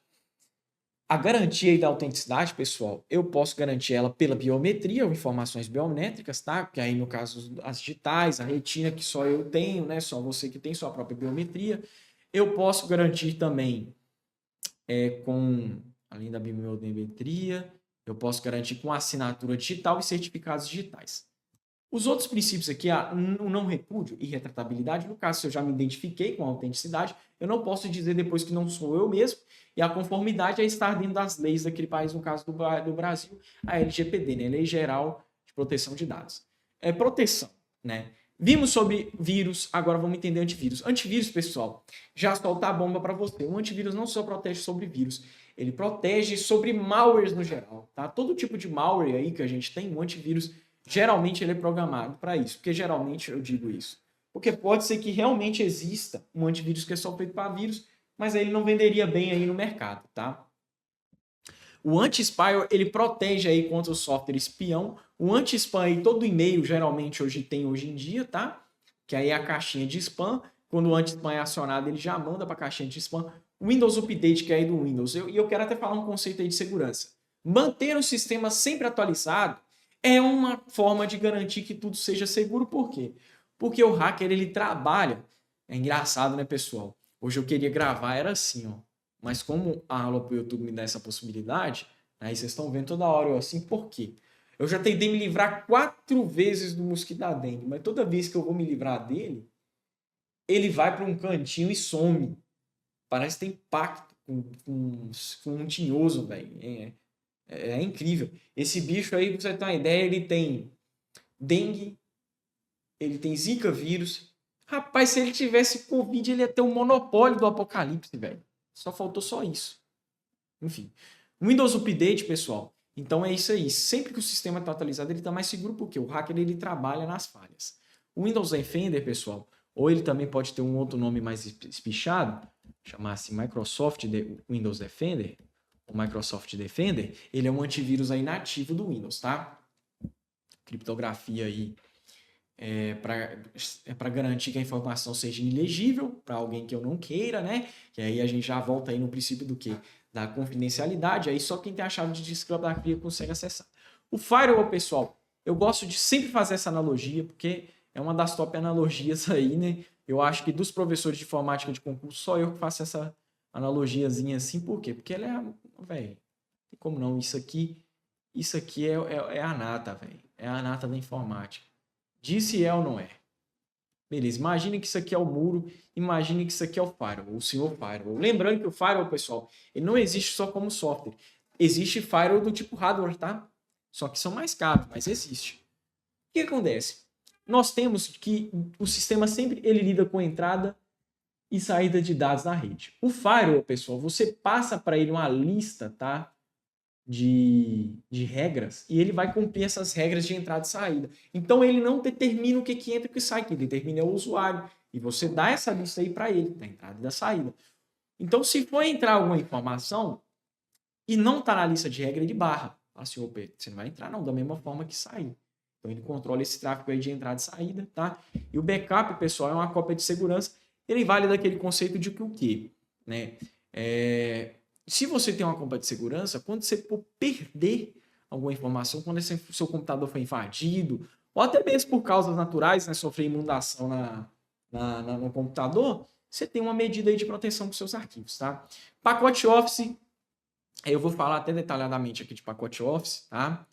a garantia da autenticidade, pessoal, eu posso garantir ela pela biometria ou informações biométricas, tá? Que aí no caso as digitais, a retina que só eu tenho, né? Só você que tem sua própria biometria. Eu posso garantir também além da biometria, eu posso garantir com assinatura digital e certificados digitais. Os outros princípios aqui, o não repúdio e retratabilidade, no caso, se eu já me identifiquei com a autenticidade, eu não posso dizer depois que não sou eu mesmo, e a conformidade é estar dentro das leis daquele país, no caso do Brasil, a LGPD, né? Lei Geral de Proteção de Dados. Proteção, né? Vimos sobre vírus, agora vamos entender antivírus. Antivírus, pessoal, já solta a bomba para você. O antivírus não só protege sobre vírus, ele protege sobre malwares no geral, tá? Todo tipo de malware aí que a gente tem, o antivírus, geralmente ele é programado para isso. Porque geralmente eu digo isso? Porque pode ser que realmente exista um antivírus que é só feito para vírus, mas aí ele não venderia bem aí no mercado, tá? O anti-spyware, ele protege aí contra o software espião. O anti-spam aí, todo e-mail geralmente hoje em dia, tá? Que aí é a caixinha de spam. Quando o anti-spam é acionado, ele já manda para a caixinha de spam. O Windows Update, que é aí do Windows. E eu quero até falar um conceito aí de segurança. Manter o sistema sempre atualizado é uma forma de garantir que tudo seja seguro. Por quê? Porque o hacker, ele trabalha. É engraçado, né, pessoal? Hoje eu queria gravar, era assim, ó. Mas como a aula para o YouTube me dá essa possibilidade, aí vocês estão vendo toda hora eu assim, por quê? Eu já tentei me livrar 4 vezes do mosquito da dengue, mas toda vez que eu vou me livrar dele, ele vai para um cantinho e some. Parece que tem pacto com um tinhoso, velho. É incrível. Esse bicho aí, pra você ter uma ideia, ele tem dengue, ele tem zika vírus. Rapaz, se ele tivesse Covid, ele ia ter o monopólio do apocalipse, velho. Só faltou só isso. Enfim. Windows Update, pessoal. Então é isso aí. Sempre que o sistema está atualizado, ele está mais seguro porque o hacker ele trabalha nas falhas. O Windows Defender, pessoal, ou ele também pode ter um outro nome mais espichado, chamar-se Windows Defender, ou Microsoft Defender, ele é um antivírus aí nativo do Windows, tá? Criptografia aí para garantir que a informação seja ilegível para alguém que eu não queira, né? Que aí a gente já volta aí no princípio do quê? Da confidencialidade, aí só quem tem a chave de descriptografia consegue acessar. O firewall, pessoal, eu gosto de sempre fazer essa analogia, porque é uma das top analogias aí, né? Eu acho que dos professores de informática de concurso, só eu que faço essa analogiazinha assim, por quê? Porque ela é, velho, como não, isso aqui é a nata, velho, é a nata da informática. Disse é ou não é? Beleza, imagine que isso aqui é o muro, imagine que isso aqui é o firewall, o senhor firewall. Lembrando que o firewall, pessoal, ele não existe só como software. Existe firewall do tipo hardware, tá? Só que são mais caros, mas existe. O que acontece? Nós temos que o sistema sempre ele lida com entrada e saída de dados na rede. O firewall, pessoal, você passa para ele uma lista, tá? De regras e ele vai cumprir essas regras de entrada e saída. Então ele não determina o que entra e o que sai, quem determina é o usuário. E você dá essa lista aí para ele, da entrada e da saída. Então, se for entrar alguma informação e não está na lista de regra, ele barra. Fala assim, opa, você não vai entrar não, da mesma forma que sair. Então ele controla esse tráfego aí de entrada e saída, tá? E o backup, pessoal, é uma cópia de segurança. Ele vale daquele conceito de que o quê? Né? Se você tem uma cópia de segurança, quando você for perder alguma informação, quando esse seu computador foi invadido, ou até mesmo por causas naturais, né, sofrer inundação no computador, você tem uma medida aí de proteção para os seus arquivos, tá? Pacote Office, eu vou falar até detalhadamente aqui de pacote Office, tá?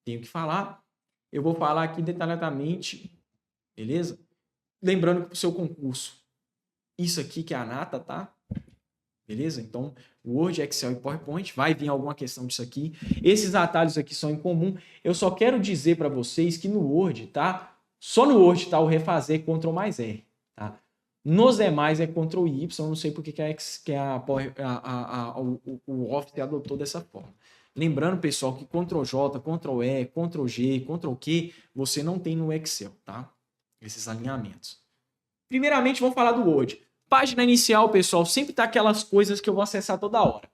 Tenho que falar. Eu vou falar aqui detalhadamente, beleza? Lembrando que para o seu concurso, isso aqui que é a nata, tá? Beleza? Então, Word, Excel e PowerPoint, vai vir alguma questão disso aqui. Esses atalhos aqui são em comum. Eu só quero dizer para vocês que no Word, tá? Só no Word tá o refazer Ctrl mais R, tá? Nos demais é Ctrl Y, não sei porque o Office adotou dessa forma. Lembrando, pessoal, que Ctrl J, Ctrl E, Ctrl G, Ctrl Q, você não tem no Excel, tá? Esses alinhamentos. Primeiramente, vamos falar do Word. Página inicial, pessoal, sempre tá aquelas coisas que eu vou acessar toda hora.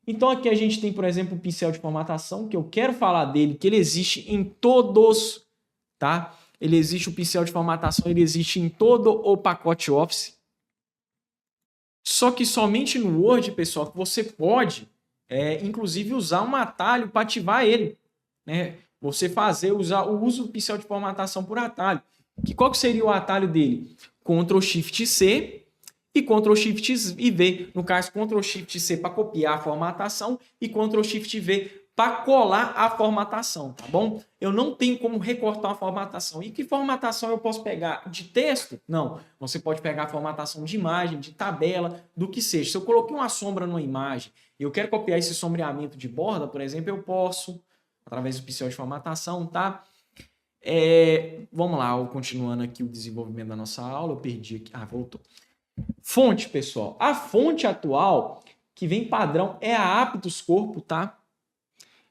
Então aqui a gente tem, por exemplo, o pincel de formatação, que eu quero falar dele, que ele existe em todos, tá? Ele existe, o pincel de formatação, ele existe em todo o pacote Office. Só que somente no Word, pessoal, que você pode, inclusive, usar um atalho para ativar ele, né? Você usar o uso do pincel de formatação por atalho. Qual que seria o atalho dele? Ctrl Shift C e Ctrl Shift e V. No caso, Ctrl Shift C para copiar a formatação e Ctrl Shift V para colar a formatação, tá bom? Eu não tenho como recortar a formatação. E que formatação eu posso pegar? De texto? Não. Você pode pegar a formatação de imagem, de tabela, do que seja. Se eu coloquei uma sombra numa imagem e eu quero copiar esse sombreamento de borda, por exemplo, eu posso, através do pincel de formatação, tá? Vamos lá, continuando aqui o desenvolvimento da nossa aula. Eu perdi aqui. Ah, voltou. Fonte, pessoal. A fonte atual que vem padrão é a Aptus Corpo, tá?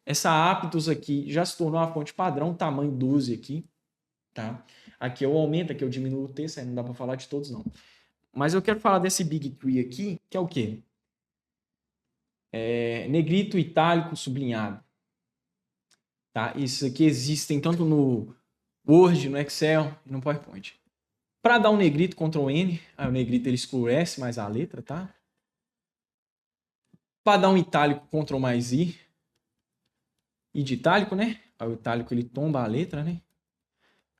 Essa Aptus aqui já se tornou a fonte padrão, tamanho 12 aqui, tá? Aqui eu aumento, aqui eu diminuo o texto, aí não dá para falar de todos não. Mas eu quero falar desse Big Tree aqui, que é o quê? Negrito, itálico, sublinhado. Tá? Isso aqui existem tanto no Word, no Excel e no PowerPoint. Para dar um negrito, Ctrl N, aí o negrito ele escurece mais a letra, tá? Para dar um itálico, Ctrl mais I. I de itálico, né? Aí o itálico ele tomba a letra, né?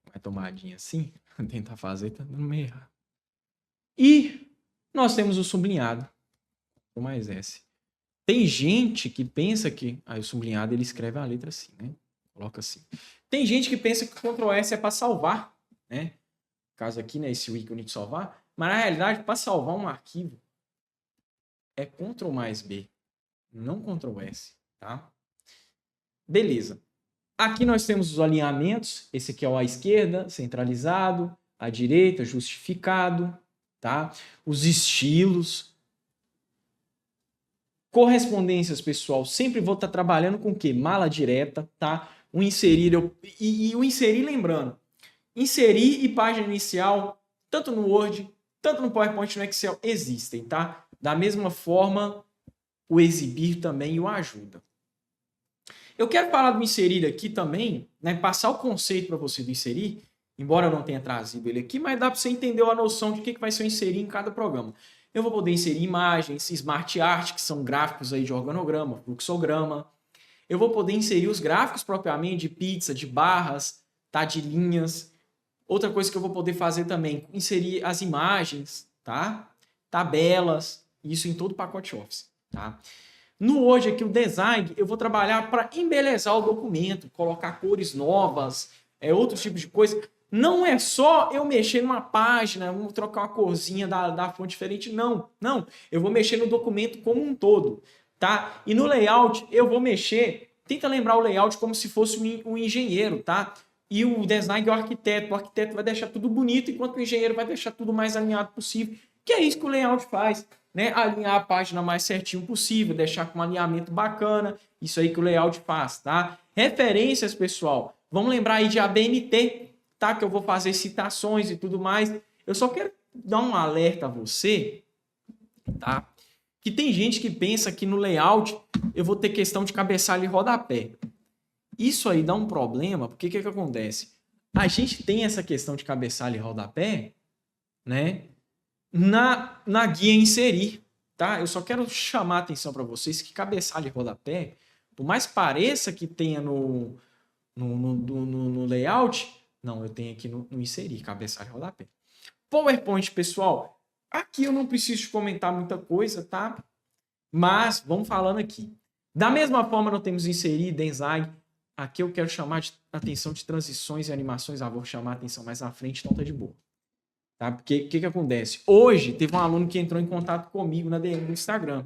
Vai tomadinha assim. Tentar fazer, tá dando meio errado. E nós temos o sublinhado. Ctrl mais S. Tem gente que pensa que... Aí o sublinhado ele escreve a letra assim, né? Coloca assim. Tem gente que pensa que o Ctrl S é para salvar, né? No caso aqui, né? Esse ícone de salvar. Mas na realidade, para salvar um arquivo, é Ctrl mais B. Não Ctrl S, tá? Beleza. Aqui nós temos os alinhamentos. Esse aqui é o à esquerda, centralizado. À direita, justificado. Tá? Os estilos. Correspondências, pessoal, sempre vou estar trabalhando com o quê? Mala direta, tá? O inserir, e o inserir, lembrando, inserir e página inicial, tanto no Word, tanto no PowerPoint, no Excel, existem, tá? Da mesma forma, o exibir também o ajuda. Eu quero falar do inserir aqui também, né? Passar o conceito para você do inserir, embora eu não tenha trazido ele aqui, mas dá para você entender a noção de o que vai ser o inserir em cada programa. Eu vou poder inserir imagens, smart art, que são gráficos aí de organograma, fluxograma. Eu vou poder inserir os gráficos propriamente de pizza, de barras, tá? De linhas. Outra coisa que eu vou poder fazer também, inserir as imagens, tá? Tabelas, isso em todo o pacote Office, tá? No hoje aqui, o design, eu vou trabalhar para embelezar o documento, colocar cores novas, outros tipos de coisa. Não é só eu mexer numa página, vou trocar uma corzinha da fonte diferente, não. Não, eu vou mexer no documento como um todo, tá? E no layout, eu vou mexer, tenta lembrar o layout como se fosse um engenheiro, tá? E o design é o arquiteto vai deixar tudo bonito, enquanto o engenheiro vai deixar tudo mais alinhado possível, que é isso que o layout faz, né? Alinhar a página mais certinho possível, deixar com um alinhamento bacana, isso aí que o layout faz, tá? Referências, pessoal, vamos lembrar aí de ABNT, tá? Que eu vou fazer citações e tudo mais. Eu só quero dar um alerta a você, tá? Que tem gente que pensa que no layout eu vou ter questão de cabeçalho e rodapé. Isso aí dá um problema, porque o que acontece? A gente tem essa questão de cabeçalho e rodapé, né? Na guia inserir, tá? Eu só quero chamar a atenção para vocês que cabeçalho e rodapé, por mais pareça que tenha no layout, não, eu tenho aqui no inserir, cabeçalho e rodapé. PowerPoint, pessoal, aqui eu não preciso comentar muita coisa, tá? Mas vamos falando aqui. Da mesma forma, nós temos inserir, design. Aqui eu quero chamar a atenção de transições e animações. Vou chamar a atenção mais à frente, então tá de boa. Tá? Porque o que acontece? Hoje teve um aluno que entrou em contato comigo na DM do Instagram.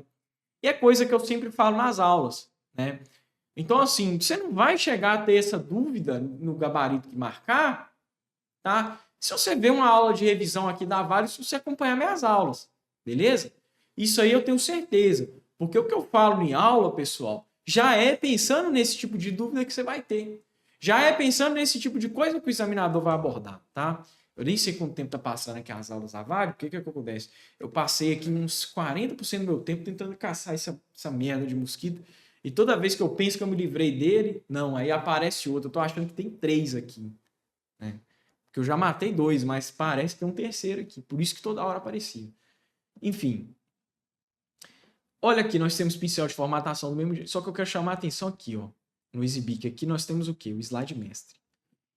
E é coisa que eu sempre falo nas aulas, né? Então, assim, você não vai chegar a ter essa dúvida no gabarito que marcar, tá? Se você ver uma aula de revisão aqui da Vale, se você acompanhar minhas aulas, beleza? Isso aí eu tenho certeza. Porque o que eu falo em aula, pessoal, já é pensando nesse tipo de dúvida que você vai ter. Já é pensando nesse tipo de coisa que o examinador vai abordar, tá? Eu nem sei quanto tempo tá passando aqui as aulas da Vale, o que acontece? Eu passei aqui uns 40% do meu tempo tentando caçar essa merda de mosquito, e toda vez que eu penso que eu me livrei dele, não, aí aparece outro. Eu tô achando que tem 3 aqui, né? Porque eu já matei 2, mas parece que tem um terceiro aqui, por isso que toda hora aparecia. Enfim. Olha aqui, nós temos pincel de formatação do mesmo jeito, só que eu quero chamar a atenção aqui, ó, no exibir, que aqui nós temos o quê? O slide mestre.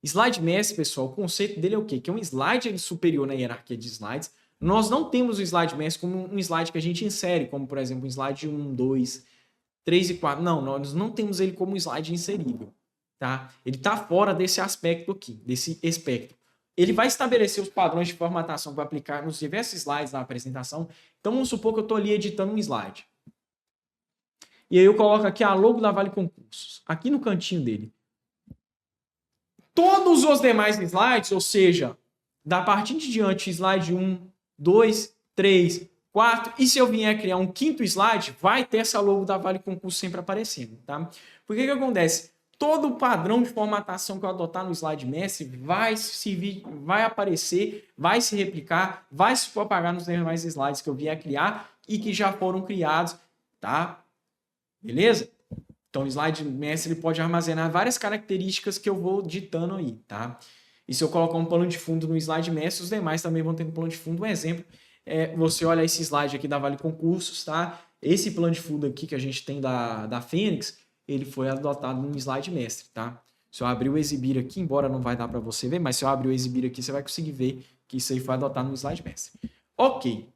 Slide mestre, pessoal, o conceito dele é o quê? Que é um slide superior na hierarquia de slides. Nós não temos o slide mestre como um slide que a gente insere, como, por exemplo, um slide 1, 2, 3 e 4. Não, nós não temos ele como um slide inserível, tá? Ele está fora desse aspecto aqui, desse espectro. Ele vai estabelecer os padrões de formatação para aplicar nos diversos slides da apresentação. Então, vamos supor que eu estou ali editando um slide. E aí eu coloco aqui a logo da Vale Concursos, aqui no cantinho dele. Todos os demais slides, ou seja, da parte de diante, slide 1, 2, 3, 4, e se eu vier criar um quinto slide, vai ter essa logo da Vale Concurso sempre aparecendo, tá? Porque que acontece? Todo o padrão de formatação que eu adotar no slide mestre vai aparecer, vai se replicar, vai se propagar nos demais slides que eu vier criar e que já foram criados, tá? Beleza? Então, o slide mestre ele pode armazenar várias características que eu vou ditando aí, tá? E se eu colocar um plano de fundo no slide mestre, os demais também vão ter um plano de fundo. Um exemplo é você olha esse slide aqui da Vale Concursos, tá? Esse plano de fundo aqui que a gente tem da Fênix, ele foi adotado no slide mestre, tá? Se eu abrir o exibir aqui, embora não vai dar para você ver, mas se eu abrir o exibir aqui, você vai conseguir ver que isso aí foi adotado no slide mestre. Ok.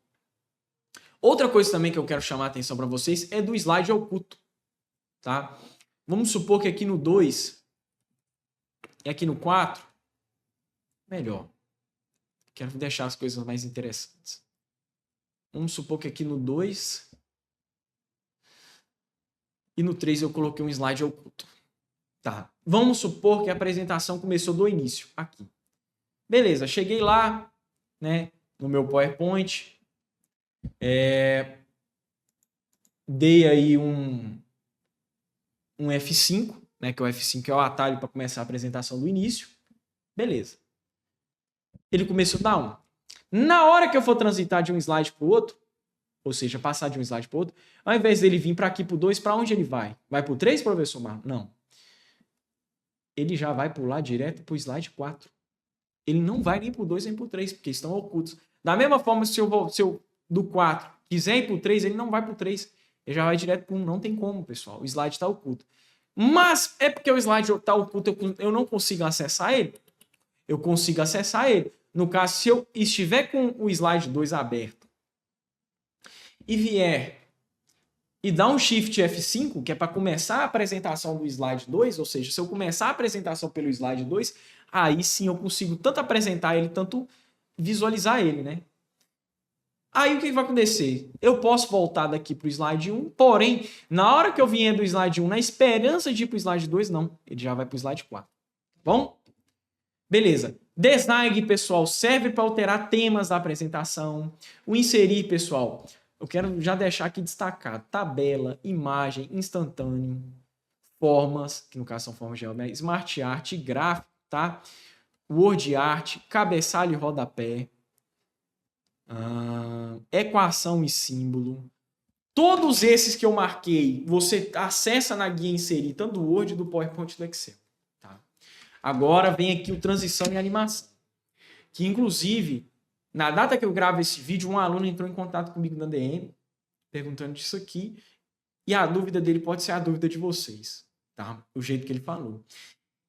Outra coisa também que eu quero chamar a atenção para vocês é do slide oculto. Tá? Vamos supor que aqui no 2 e aqui no 4, melhor. Quero deixar as coisas mais interessantes. Vamos supor que aqui no 2 e no 3 eu coloquei um slide oculto. Tá. Vamos supor que a apresentação começou do início, aqui. Beleza, cheguei lá, né, no meu PowerPoint. dei aí um F5, né, que o F5 é o atalho para começar a apresentação do início. Beleza. Ele começou a dar 1. Na hora que eu for transitar de um slide para o outro, ou seja, passar de um slide para o outro, ao invés dele vir para aqui para o 2, para onde ele vai? Vai para o 3, professor Marlon? Não. Ele já vai pular direto para o slide 4. Ele não vai nem para o 2 nem para o 3, porque estão ocultos. Da mesma forma, se eu do 4 quiser ir para o 3, ele não vai para o 3. Ele já vai direto para o 1. Não tem como, pessoal. O slide está oculto. Mas é porque o slide está oculto, eu não consigo acessar ele? Eu consigo acessar ele. No caso, se eu estiver com o slide 2 aberto e vier e dar um Shift F5, que é para começar a apresentação do slide 2, ou seja, se eu começar a apresentação pelo slide 2, aí sim eu consigo tanto apresentar ele, tanto visualizar ele, né? Aí o que vai acontecer? Eu posso voltar daqui para o slide 1, porém, na hora que eu vier do slide 1, na esperança de ir para o slide 2, não. Ele já vai para o slide 4. Bom? Beleza. Design, pessoal, serve para alterar temas da apresentação. O inserir, pessoal, eu quero já deixar aqui destacado. Tabela, imagem, instantâneo, formas, que no caso são formas geométricas, Smart Art, gráfico, tá? Word Art, cabeçalho e rodapé, equação e símbolo. Todos esses que eu marquei, você acessa na guia inserir, tanto do Word, do PowerPoint e do Excel. Tá? Agora vem aqui o transição e animação. Que, inclusive, na data que eu gravo esse vídeo, um aluno entrou em contato comigo na DM, perguntando disso aqui, e a dúvida dele pode ser a dúvida de vocês, tá? O jeito que ele falou.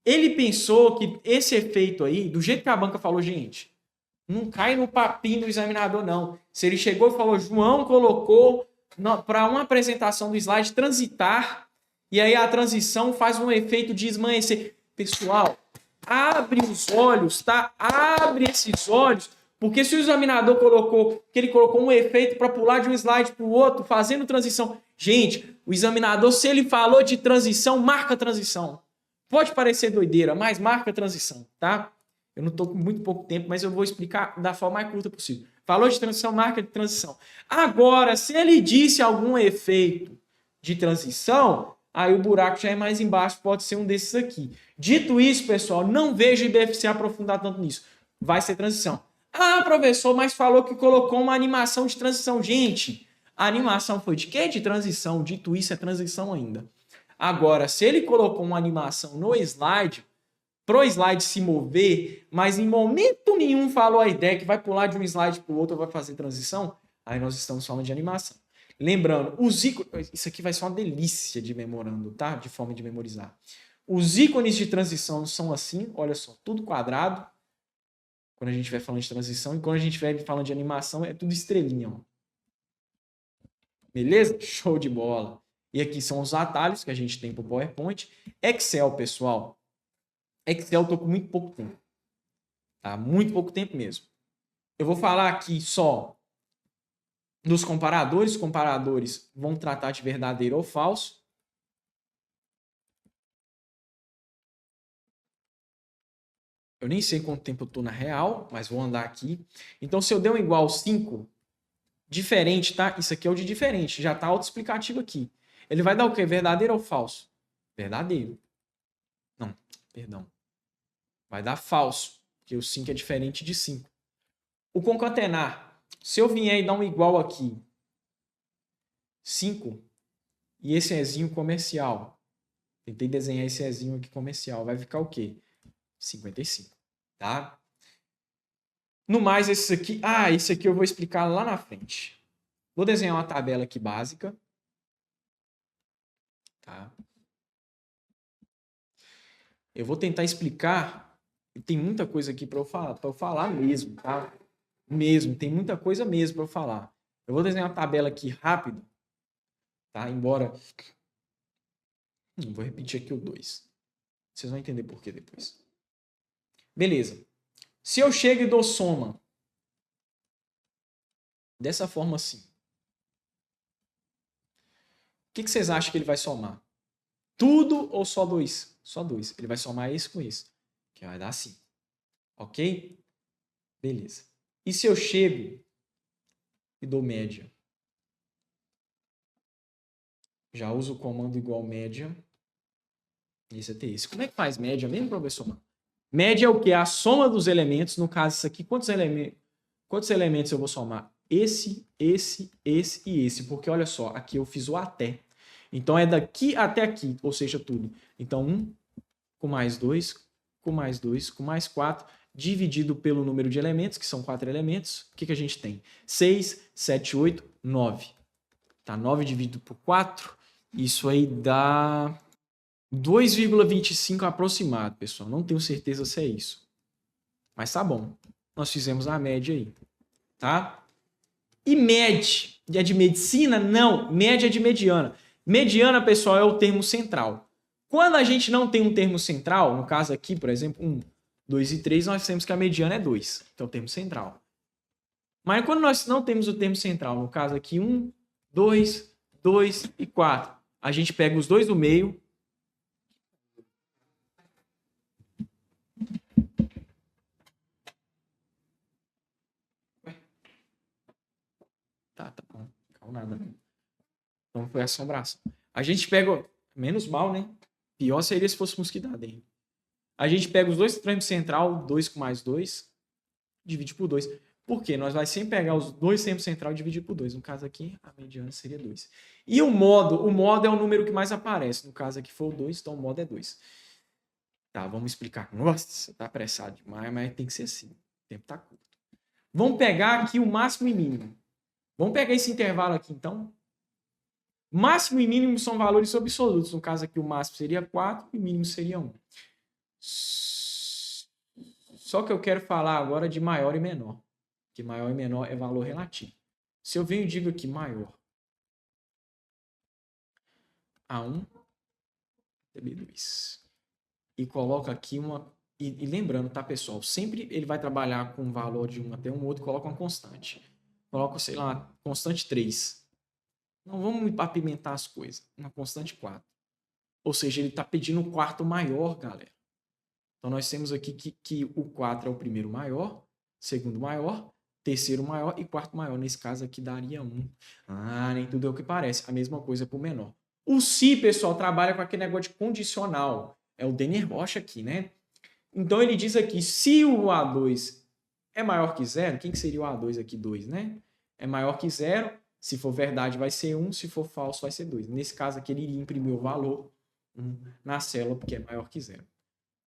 Ele pensou que esse efeito aí, do jeito que a banca falou, gente, não cai no papinho do examinador, não. Se ele chegou e falou, João colocou para uma apresentação do slide transitar, e aí a transição faz um efeito de esmaecer. Pessoal, abre os olhos, tá? Abre esses olhos, porque se o examinador colocou um efeito para pular de um slide para o outro, fazendo transição. Gente, o examinador, se ele falou de transição, marca a transição. Pode parecer doideira, mas marca a transição, tá? Eu não estou com muito pouco tempo, mas eu vou explicar da forma mais curta possível. Falou de transição, marca de transição. Agora, se ele disse algum efeito de transição, aí o buraco já é mais embaixo, pode ser um desses aqui. Dito isso, pessoal, não vejo o IBFC aprofundar tanto nisso. Vai ser transição. Ah, professor, mas falou que colocou uma animação de transição. Gente, a animação foi de quê? De transição. Dito isso, é transição ainda. Agora, se ele colocou uma animação no slide, pro slide se mover, mas em momento nenhum falou a ideia que vai pular de um slide para o outro ou vai fazer transição, aí nós estamos falando de animação. Lembrando, os ícones, isso aqui vai ser uma delícia de memorando, tá? De forma de memorizar. Os ícones de transição são assim, olha só, tudo quadrado, quando a gente vai falando de transição, e quando a gente vai falando de animação, é tudo estrelinha, ó. Beleza? Show de bola. E aqui são os atalhos que a gente tem para o PowerPoint. Excel, pessoal. Excel eu tô com muito pouco tempo. Tá? Muito pouco tempo mesmo. Eu vou falar aqui só dos comparadores. Os comparadores vão tratar de verdadeiro ou falso. Eu nem sei quanto tempo eu tô na real, mas vou andar aqui. Então, se eu der um igual 5, diferente, tá? Isso aqui é o de diferente. Já tá autoexplicativo aqui. Ele vai dar o quê? Verdadeiro ou falso? Verdadeiro. Não, perdão. Vai dar falso, porque o 5 é diferente de 5. O concatenar. Se eu vier e dar um igual aqui, 5, e esse Ezinho comercial. Tentei desenhar esse Ezinho aqui comercial. Vai ficar o quê? 55, tá? No mais, esse aqui... esse aqui eu vou explicar lá na frente. Vou desenhar uma tabela aqui básica. Tá? Eu vou tentar explicar. Tem muita coisa aqui para eu falar mesmo, tá? Mesmo, tem muita coisa mesmo para eu falar. Eu vou desenhar uma tabela aqui rápido, tá? Embora... vou repetir aqui o 2. Vocês vão entender por quê depois. Beleza. Se eu chego e dou soma dessa forma assim, o que vocês acham que ele vai somar? Tudo ou só 2? Só 2. Ele vai somar esse com esse, que vai dar assim. Ok? Beleza. E se eu chego e dou média? Já uso o comando igual média. Esse é ter esse. Como é que faz média mesmo, professor? Média é o quê? A soma dos elementos. No caso, isso aqui, quantos elementos eu vou somar? Esse e esse. Porque olha só, aqui eu fiz o até. Então é daqui até aqui, ou seja, tudo. Então 1 com mais 2, com mais 2, com mais 4, dividido pelo número de elementos, que são 4 elementos. O que a gente tem? 6, 7, 8, 9. Tá, 9 dividido por 4, isso aí dá 2,25 aproximado, pessoal. Não tenho certeza se é isso. Mas tá bom. Nós fizemos a média aí, tá? E MED é de medicina? Não, média é de mediana. Mediana, pessoal, é o termo central. Quando a gente não tem um termo central, no caso aqui, por exemplo, 1, 2 e 3, nós temos que a mediana é 2, que é o termo central. Mas quando nós não temos o termo central, no caso aqui 1, 2, 2 e 4, a gente pega os dois do meio. Tá bom. Não nada. Então foi assombração. A gente pega. Menos mal, né? Pior seria se fosse mosquidado, hein? A gente pega os dois termos central, 2 com mais 2, divide por 2. Por quê? Nós vai sempre pegar os dois termos central e dividir por 2. No caso aqui, a mediana seria 2. E o modo é o número que mais aparece. No caso aqui foi o 2, então o modo é 2. Tá, vamos explicar. Nossa, tá apressado demais, mas tem que ser assim. O tempo tá curto. Vamos pegar aqui o máximo e mínimo. Vamos pegar esse intervalo aqui, então. Máximo e mínimo são valores absolutos. No caso aqui, o máximo seria 4 e o mínimo seria 1. Só que eu quero falar agora de maior e menor. Que maior e menor é valor relativo. Se eu venho e digo aqui maior A1, TB2. E coloco aqui uma... E lembrando, tá, pessoal? Sempre ele vai trabalhar com um valor de 1 até um outro, coloca uma constante. Coloca, sei lá, constante 3. Não vamos apimentar as coisas. Uma constante 4. Ou seja, ele está pedindo um quarto maior, galera. Então, nós temos aqui que o 4 é o primeiro maior, segundo maior, terceiro maior e quarto maior. Nesse caso aqui daria 1. Ah, nem tudo é o que parece. A mesma coisa para o menor. O se, pessoal, trabalha com aquele negócio de condicional. É o Denner Rocha aqui, né? Então, ele diz aqui, se o A2 é maior que 0, quem que seria o A2 aqui? 2, né? É maior que 0. Se for verdade, vai ser 1. Se for falso, vai ser 2. Nesse caso aqui, ele iria imprimir o valor 1 na célula, porque é maior que 0.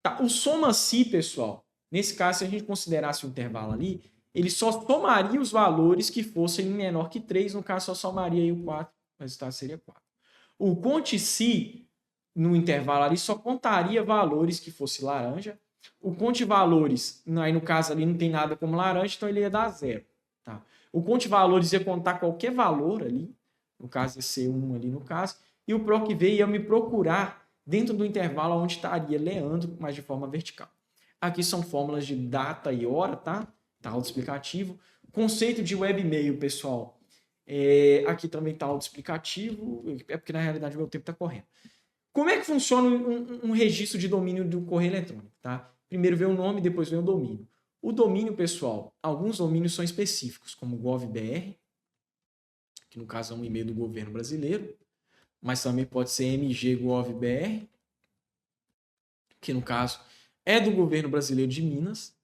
Tá, o soma-se, pessoal, nesse caso, se a gente considerasse o intervalo ali, ele só somaria os valores que fossem menor que 3, no caso, só somaria aí o 4, o resultado seria 4. O conte-se, no intervalo ali, só contaria valores que fosse laranja. O conte-valores, aí no caso ali não tem nada como laranja, então ele ia dar 0. Tá? O conte-valores ia contar qualquer valor ali, no caso ia ser 1 ali no caso, e o proc-v ia me procurar dentro do intervalo onde estaria Leandro, mas de forma vertical. Aqui são fórmulas de data e hora, tá? Tá autoexplicativo. Conceito de webmail, pessoal. Aqui também tá autoexplicativo, é porque na realidade o meu tempo está correndo. Como é que funciona um registro de domínio do correio eletrônico, tá? Primeiro vem o nome, depois vem o domínio. O domínio, pessoal, alguns domínios são específicos, como gov.br, que no caso é um e-mail do governo brasileiro, mas também pode ser mg.gov.br, que no caso é do governo brasileiro de Minas,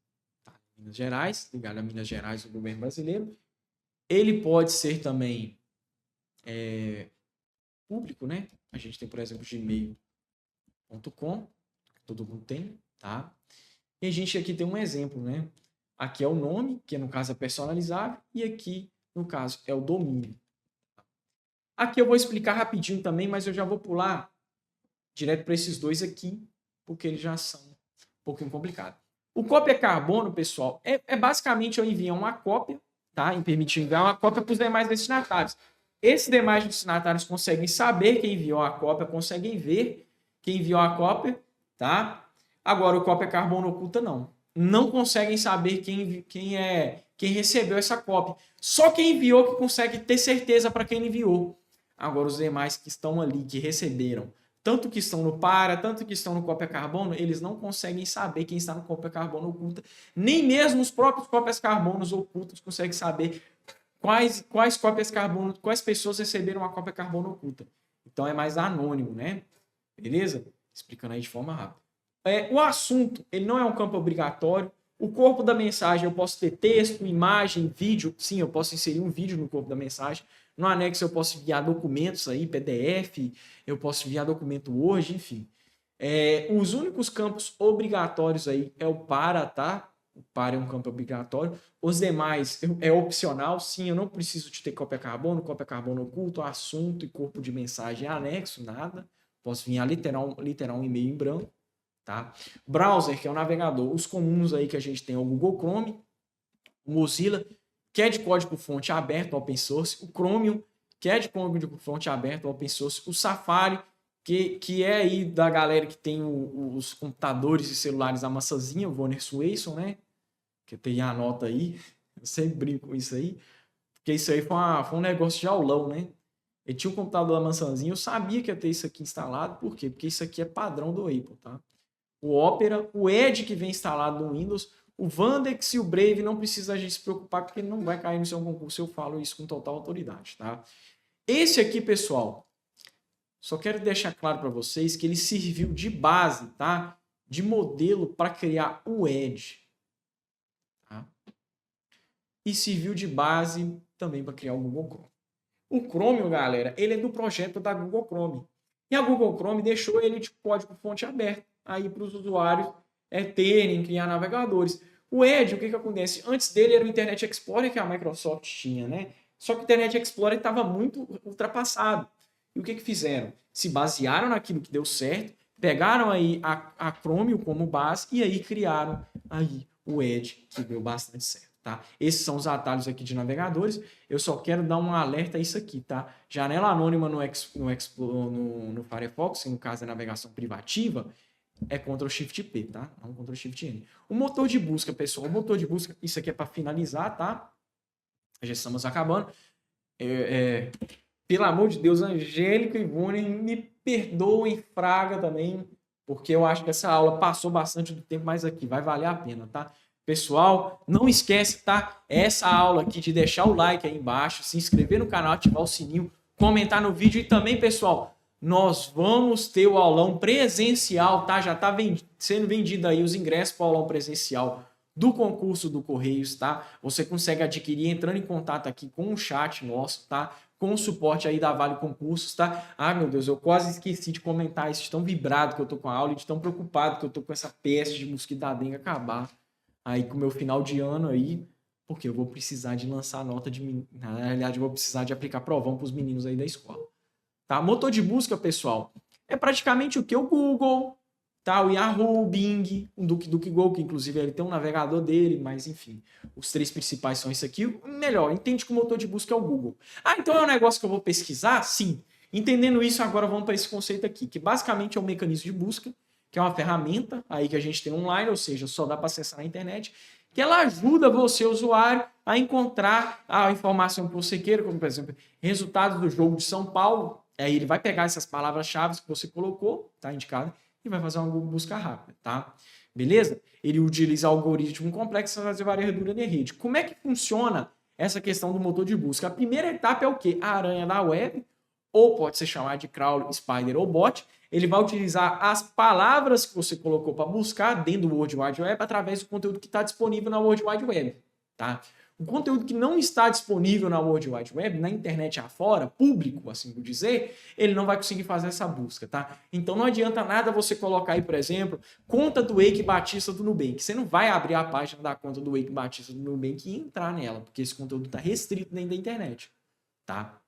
tá? Minas Gerais, ligado a Minas Gerais, do governo brasileiro. Ele pode ser também público, né? A gente tem, por exemplo, gmail.com, que todo mundo tem, tá? E a gente aqui tem um exemplo, né? Aqui é o nome, que no caso é personalizável, e aqui, no caso, é o domínio. Aqui eu vou explicar rapidinho também, mas eu já vou pular direto para esses dois aqui, porque eles já são um pouquinho complicados. O cópia carbono, pessoal, é basicamente eu enviar uma cópia, tá? E permitir enviar uma cópia para os demais destinatários. Esses demais destinatários conseguem saber quem enviou a cópia, conseguem ver quem enviou a cópia, tá? Agora, o cópia carbono oculta, não. Não conseguem saber quem recebeu essa cópia. Só quem enviou que consegue ter certeza para quem enviou. Agora, os demais que estão ali, que receberam, tanto que estão no para, tanto que estão no cópia carbono, eles não conseguem saber quem está no cópia carbono oculta. Nem mesmo os próprios cópias carbonos ocultos conseguem saber quais cópias carbono, quais pessoas receberam a cópia carbono oculta. Então é mais anônimo, né? Beleza? Explicando aí de forma rápida. O assunto, ele não é um campo obrigatório. O corpo da mensagem, eu posso ter texto, imagem, vídeo. Sim, eu posso inserir um vídeo no corpo da mensagem. No anexo, eu posso enviar documentos aí, PDF, eu posso enviar documento Word, enfim. Os únicos campos obrigatórios aí é o para, tá? O para é um campo obrigatório. Os demais é opcional. Sim, eu não preciso de ter cópia carbono oculto, assunto e corpo de mensagem anexo, nada. Posso vir a literal um e-mail em branco. Tá? Browser, que é o navegador, os comuns aí que a gente tem é o Google Chrome, o Mozilla, que é de código-fonte aberto, open source, o Chromium, que é de código-fonte aberto, open source, o Safari, que é aí da galera que tem os computadores e celulares da maçãzinha, o Werner Swanson, né? Que tem a nota aí, eu sempre brinco com isso aí, porque isso aí foi um negócio de aulão, né? Ele tinha um computador da maçãzinha, eu sabia que ia ter isso aqui instalado, por quê? Porque isso aqui é padrão do Apple, tá? O Opera, o Edge que vem instalado no Windows, o Vandex e o Brave não precisa a gente se preocupar porque ele não vai cair no seu concurso, eu falo isso com total autoridade, tá? Esse aqui, pessoal, só quero deixar claro para vocês que ele serviu de base, tá? De modelo para criar o Edge, tá? E serviu de base também para criar o Google Chrome. O Chrome, galera, ele é do projeto da Google Chrome. E a Google Chrome deixou ele de código-fonte aberto aí para os usuários terem, criar navegadores. O Edge, o que acontece? Antes dele era o Internet Explorer que a Microsoft tinha, né? Só que o Internet Explorer estava muito ultrapassado. E o que fizeram? Se basearam naquilo que deu certo, pegaram aí a Chrome como base e aí criaram aí o Edge, que deu bastante certo. Tá? Esses são os atalhos aqui de navegadores. Eu só quero dar um alerta a isso aqui, tá? Janela anônima no Firefox, no caso é navegação privativa, é Ctrl+Shift+P, tá? Não Ctrl+Shift+N. O motor de busca, pessoal, o motor de busca, isso aqui é para finalizar, tá? Já estamos acabando. Pelo amor de Deus, Angélica e Ivone, me perdoem, Fraga também, porque eu acho que essa aula passou bastante do tempo, mas aqui vai valer a pena, tá? Pessoal, não esquece, tá? Essa aula aqui de deixar o like aí embaixo, se inscrever no canal, ativar o sininho, comentar no vídeo e também, pessoal, nós vamos ter o aulão presencial, tá? Já tá sendo vendido aí os ingressos para o aulão presencial do concurso do Correios, tá? Você consegue adquirir entrando em contato aqui com o chat nosso, tá? Com o suporte aí da Vale Concursos, tá? Ah, meu Deus, eu quase esqueci de comentar isso, de tão vibrado que eu tô com a aula e de tão preocupado que eu tô com essa peste de mosquito da dengue acabar aí com o meu final de ano aí, porque eu vou precisar de lançar nota de... Na realidade, eu vou precisar de aplicar provão para os meninos aí da escola. Tá? Motor de busca, pessoal, é praticamente o que? O Google, tá? O Yahoo, o Bing, o DuckDuckGo, que inclusive ele tem um navegador dele, mas enfim, os três principais são isso aqui. Melhor, entende que o motor de busca é o Google. Ah, então é um negócio que eu vou pesquisar? Sim. Entendendo isso, agora vamos para esse conceito aqui, que basicamente é um mecanismo de busca, que é uma ferramenta aí que a gente tem online, ou seja, só dá para acessar na internet, que ela ajuda você, usuário, a encontrar a informação que você queira, como, por exemplo, resultados do jogo de São Paulo. Aí ele vai pegar essas palavras-chave que você colocou, tá indicado, e vai fazer uma busca rápida, tá? Beleza? Ele utiliza algoritmo complexo para fazer varredura de rede. Como é que funciona essa questão do motor de busca? A primeira etapa é o quê? A aranha da web, ou pode ser chamado de crawler, spider ou bot. Ele vai utilizar as palavras que você colocou para buscar dentro do World Wide Web através do conteúdo que está disponível na World Wide Web, tá? O conteúdo que não está disponível na World Wide Web, na internet afora, público, assim por dizer, ele não vai conseguir fazer essa busca, tá? Então não adianta nada você colocar aí, por exemplo, conta do Eike Batista do Nubank. Você não vai abrir a página da conta do Eike Batista do Nubank e entrar nela, porque esse conteúdo está restrito dentro da internet, tá?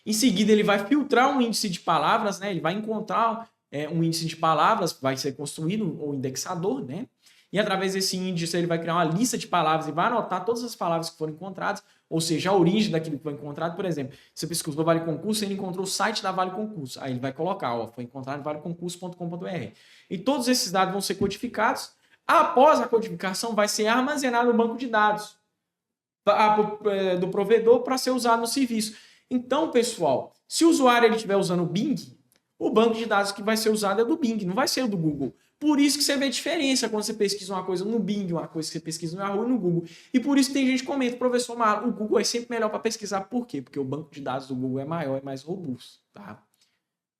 Em seguida, ele vai filtrar um índice de palavras, né? Ele vai encontrar um índice de palavras, vai ser construído o indexador, né? E através desse índice, ele vai criar uma lista de palavras e vai anotar todas as palavras que foram encontradas, ou seja, a origem daquilo que foi encontrado. Por exemplo, você pesquisou Vale Concurso, ele encontrou o site da Vale Concurso. Aí ele vai colocar, ó, foi encontrado em valeconcurso.com.br. E todos esses dados vão ser codificados. Após a codificação, vai ser armazenado no banco de dados do provedor para ser usado no serviço. Então, pessoal, se o usuário estiver usando o Bing, o banco de dados que vai ser usado é do Bing, não vai ser o do Google. Por isso que você vê diferença quando você pesquisa uma coisa no Bing, uma coisa que você pesquisa no Yahoo e no Google. E por isso que tem gente que comenta, professor Marlon, o Google é sempre melhor para pesquisar. Por quê? Porque o banco de dados do Google é maior, é mais robusto, tá?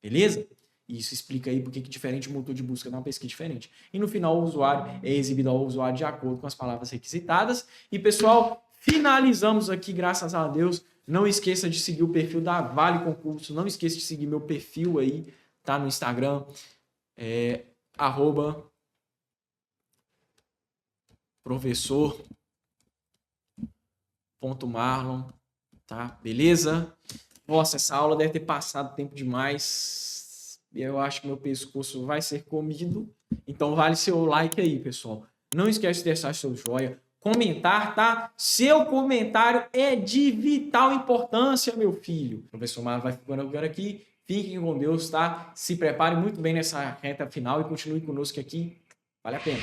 Beleza? Isso explica aí porque que diferente motor de busca dá uma pesquisa diferente. E no final o usuário é exibido ao usuário de acordo com as palavras requisitadas. E pessoal, finalizamos aqui, graças a Deus. Não esqueça de seguir o perfil da Vale Concurso. Não esqueça de seguir meu perfil aí, tá? No Instagram. @professor.marlon, tá? Beleza? Nossa, essa aula deve ter passado tempo demais. Eu acho que meu pescoço vai ser comido. Então vale seu like aí, pessoal. Não esquece de deixar seu joinha, comentar, tá? Seu comentário é de vital importância, meu filho. O professor Marlon vai ficando agora aqui. Fiquem com Deus, tá? Se preparem muito bem nessa reta final e continue conosco aqui. Vale a pena.